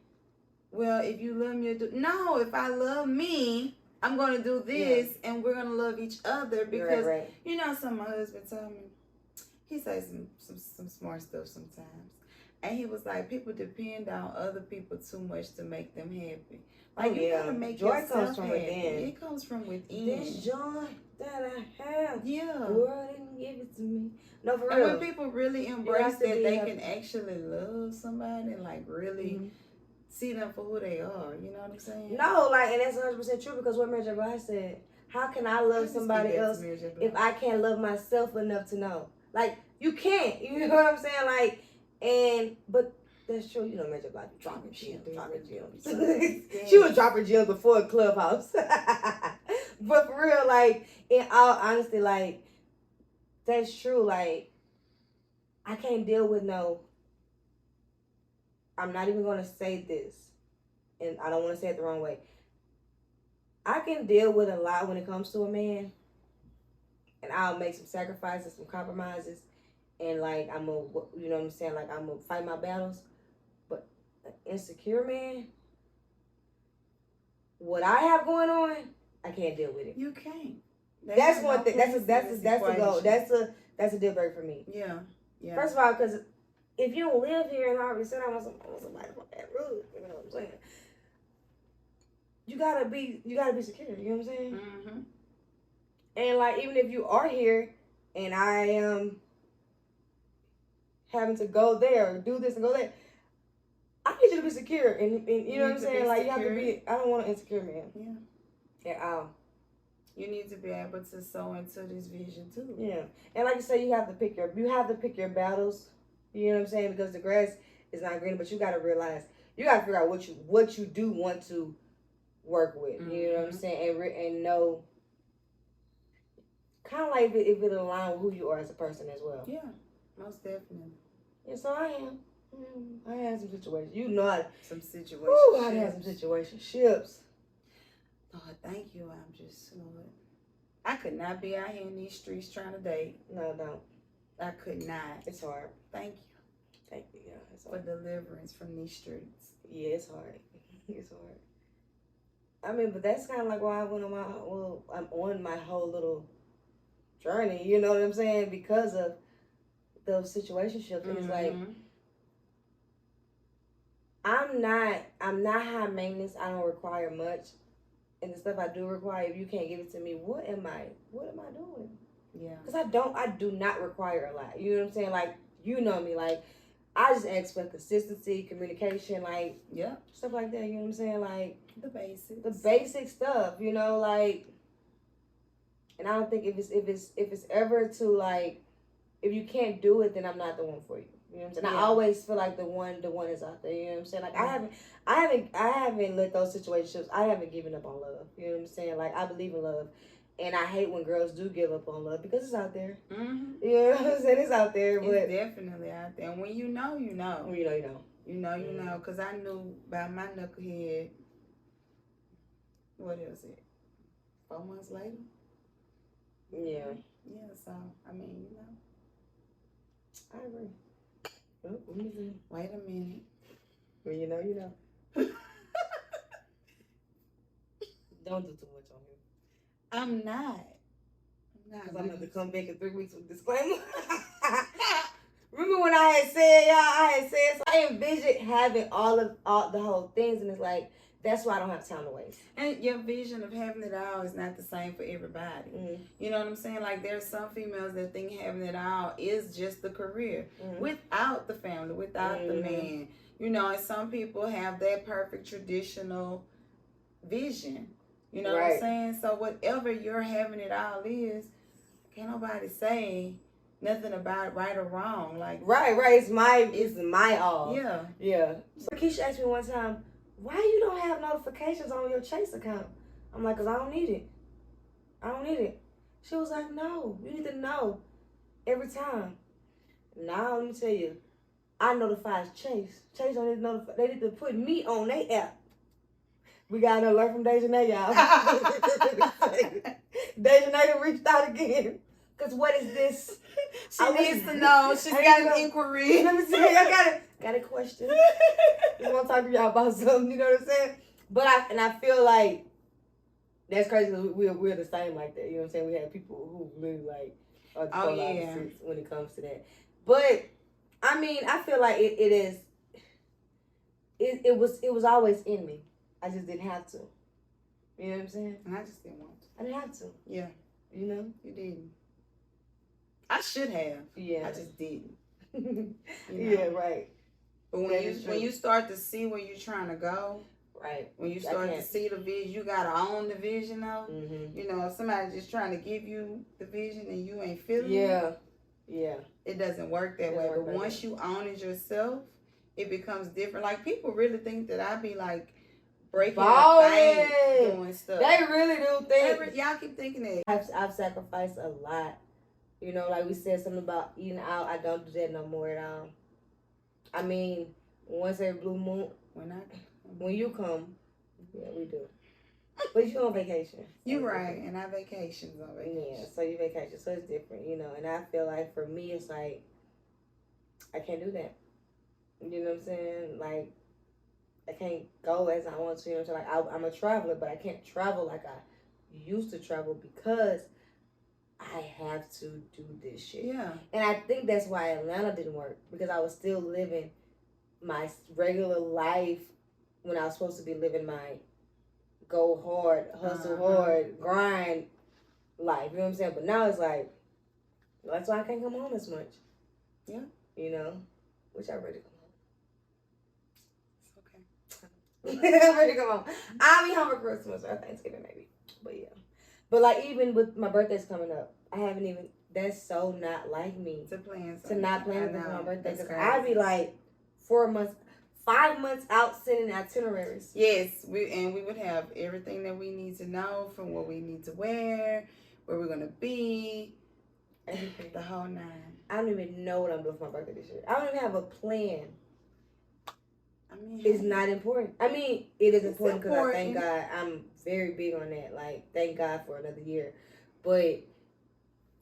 Speaker 2: well, if you love me, no, if I love me, I'm going to do this, and we're going to love each other because, something my husband told me. He says some smart stuff sometimes. And he was like, people depend on other people too much to make them happy. Like, you gotta make joy comes from happy. Within. It comes from within.
Speaker 1: This joy that I have,
Speaker 2: the
Speaker 1: world didn't give it to me. No, for real.
Speaker 2: And when people really embrace that they can actually love somebody and like really see them for who they are, you know what I'm saying?
Speaker 1: No, like, and that's 100% true because what Mary J Blige said, how can I love somebody else if I can't love myself enough to know? Like, you can't. You know what I'm saying? Like, but that's true. Mary J Blige dropping gems. She was dropping gems before Clubhouse. But for real, like, in all honesty, like, that's true. Like, I can't deal with I'm not even going to say this, and I don't want to say it the wrong way. I can deal with a lot when it comes to a man, and I'll make some sacrifices, some compromises, and like I'm gonna fight my battles. But an insecure man, what I have going on, I can't deal with it.
Speaker 2: You can't.
Speaker 1: That's one thing. That's a goal. That's a deal breaker for me.
Speaker 2: Yeah.
Speaker 1: First of all, because if you don't live here and I already said I want somebody from that road, you know what I'm saying? You gotta be secure. You know what I'm saying?
Speaker 2: Mm-hmm.
Speaker 1: And like, even if you are here, and I am having to go there or do this and go there, I need you to be secure. And you know what I'm saying? Like, you have to be. I don't want an insecure man. Yeah. At all.
Speaker 2: You need to be able to sow into this vision too.
Speaker 1: Yeah. And like you say, you have to pick your battles. You know what I'm saying? Because the grass is not green, but you gotta realize, you gotta figure out what you do want to work with. Mm-hmm. You know what I'm saying? And know, kind of like if it aligns with who you are as a person as well.
Speaker 2: Yeah, most definitely.
Speaker 1: Yeah, so I am. I had some situations.
Speaker 2: Some situations.
Speaker 1: I had some situationships.
Speaker 2: Lord, thank you. I'm just, Lord. I could not be out here in these streets trying to date.
Speaker 1: No.
Speaker 2: I could not.
Speaker 1: It's hard.
Speaker 2: Thank you.
Speaker 1: Yeah, it's hard.
Speaker 2: For deliverance from these streets.
Speaker 1: Yeah, it's hard. It's hard. I mean, but that's kind of like why I went on I'm on my whole little journey, you know what I'm saying? Because of those situationships. Mm-hmm. It's like, I'm not high maintenance. I don't require much. And the stuff I do require, if you can't give it to me, what am I doing?
Speaker 2: Yeah.
Speaker 1: Because I do not require a lot. You know what I'm saying? Like, you know me. Like, I just ask for consistency, communication, like, stuff like that. You know what I'm saying? Like,
Speaker 2: the basics.
Speaker 1: The basic stuff, like, and I don't think if it's ever to, like, if you can't do it, then I'm not the one for you. You know what I'm saying? Yeah. I always feel like the one is out there. You know what I'm saying? Like, I haven't let those situations. I haven't given up on love. You know what I'm saying? Like, I believe in love, And I hate when girls do give up on love because it's out there.
Speaker 2: Mm-hmm.
Speaker 1: You know what I'm saying? It's out there, but
Speaker 2: it's definitely out there. And when you know, you know.
Speaker 1: When you know, you know.
Speaker 2: You know, you know. Because I knew about my knucklehead. What is it? 4 months later?
Speaker 1: Yeah.
Speaker 2: Yeah, so, I mean, you know.
Speaker 1: I agree. Oh,
Speaker 2: wait a minute.
Speaker 1: When you know, you know. Don't do too much on him.
Speaker 2: I'm not.
Speaker 1: Because I'm going to come back in 3 weeks with a disclaimer. Remember when I had said, so I envisioned having all the whole things, and it's like, that's why I don't have time to waste.
Speaker 2: And your vision of having it all is not the same for everybody. Mm-hmm. You know what I'm saying? Like, there's some females that think having it all is just the career, without the family, without the man. You know, and some people have that perfect traditional vision. You know what I'm saying? So whatever your having it all is, can't nobody say nothing about it, right or wrong. Like,
Speaker 1: right. It's my all. Yeah. So Keisha asked me one time, why you don't have notifications on your Chase account? I'm like, 'cause I don't need it. She was like, no, you need to know every time. Now let me tell you, I notify Chase. Chase don't need to notify. They need to put me on their app. We got an alert from Dejanay, y'all. Dejanay reached out again. 'Cause what is this?
Speaker 2: She needs to know. She's got an inquiry.
Speaker 1: Let me see. I got a question. I want to talk to y'all about something. You know what I'm saying? But I feel like that's crazy because we're the same like that. You know what I'm saying? We have people who really like are the opposites when it comes to that. But I mean, I feel like it was always in me. I just didn't have to. You know what I'm saying?
Speaker 2: And I just didn't want to.
Speaker 1: I didn't have to.
Speaker 2: Yeah.
Speaker 1: You know?
Speaker 2: You didn't. I should have.
Speaker 1: Yeah.
Speaker 2: I just didn't.
Speaker 1: Yeah, right.
Speaker 2: But when you start to see where you're trying to go,
Speaker 1: right?
Speaker 2: When you start to see the vision, you gotta own the vision though. Mm-hmm. You know, if somebody's just trying to give you the vision and you ain't feeling it. Yeah. It doesn't work that way. But once you own it yourself, it becomes different. Like, people really think that I be like breaking the bank doing stuff.
Speaker 1: They really do think.
Speaker 2: Y'all keep thinking that.
Speaker 1: I've sacrificed a lot. You know, like we said something about eating out. I don't do that no more at all. I mean, once every blue moon, when you come, yeah, we do. But you on vacation.
Speaker 2: You right, and I vacations on vacation.
Speaker 1: Yeah, so you vacation, so it's different, you know. And I feel like for me, it's like I can't do that. You know what I'm saying? Like, I can't go as I want to. You know what I'm saying? Like, I'm a traveler, but I can't travel like I used to travel because I have to do this shit. Yeah. And I think that's why Atlanta didn't work, because I was still living my regular life when I was supposed to be living my go hard, hustle hard, grind life. You know what I'm saying? But now it's like, that's why I can't come home as much. Yeah. You know? Which I'm ready to come home. It's okay. I'm ready to come home. I'll be home for Christmas or Thanksgiving maybe. But yeah. But like, even with my birthday's coming up, I haven't even, that's so not like me. To plan something. To not plan for my birthday. Because I'd be like 5 months out sending itineraries. Yes, we would have everything that we need to know, from what we need to wear, where we're gonna be, everything, the whole nine. I don't even know what I'm doing for my birthday this year. I don't even have a plan. I mean, it's not important. I mean, it is important because I thank God. I'm very big on that. Like, thank God for another year, but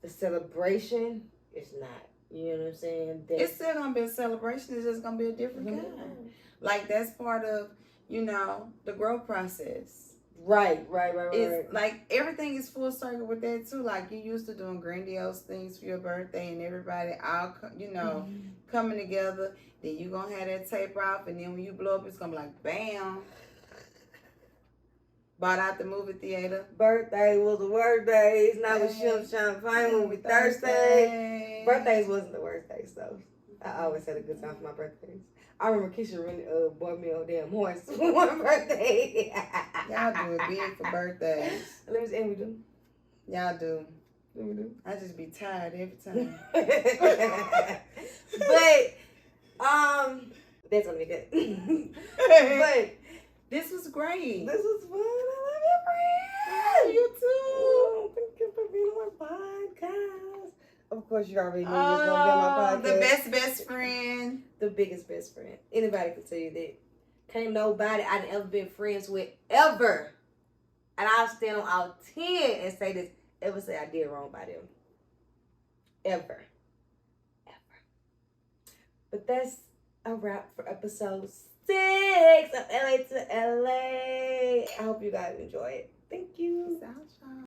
Speaker 1: the celebration is not. You know what I'm saying? It's still gonna be a celebration. It's just gonna be a different kind. Like, that's part of, you know, the growth process. Right. It's like everything is full circle with that too. Like, you used to doing grandiose things for your birthday and everybody all, you know, coming together. Then you gonna have that taper off, and then when you blow up, it's gonna be like, bam. Bought out the movie theater. Birthday was the worst days. Now we champagne when we Thursday. Birthdays wasn't the worst days though. I always had a good time for my birthdays. I remember Keisha really bought me a damn horse for one birthday. Y'all do it big for birthdays. Let me see, and we do. Y'all do. We do. I just be tired every time. But that's gonna be good. But this was great. This was fun. I love you, friend. I love you too. you for being on my podcast. Of course, you already knew you was going to be on my podcast.
Speaker 2: The best friend.
Speaker 1: The biggest best friend. Anybody can tell you that. Can't nobody I've ever been friends with ever. And I'll stand on all 10 and say this. Ever say I did wrong by them. Ever. But that's a wrap for episode 6 of LA to LA. I hope you guys enjoy it. Thank you.
Speaker 2: Sounds fun.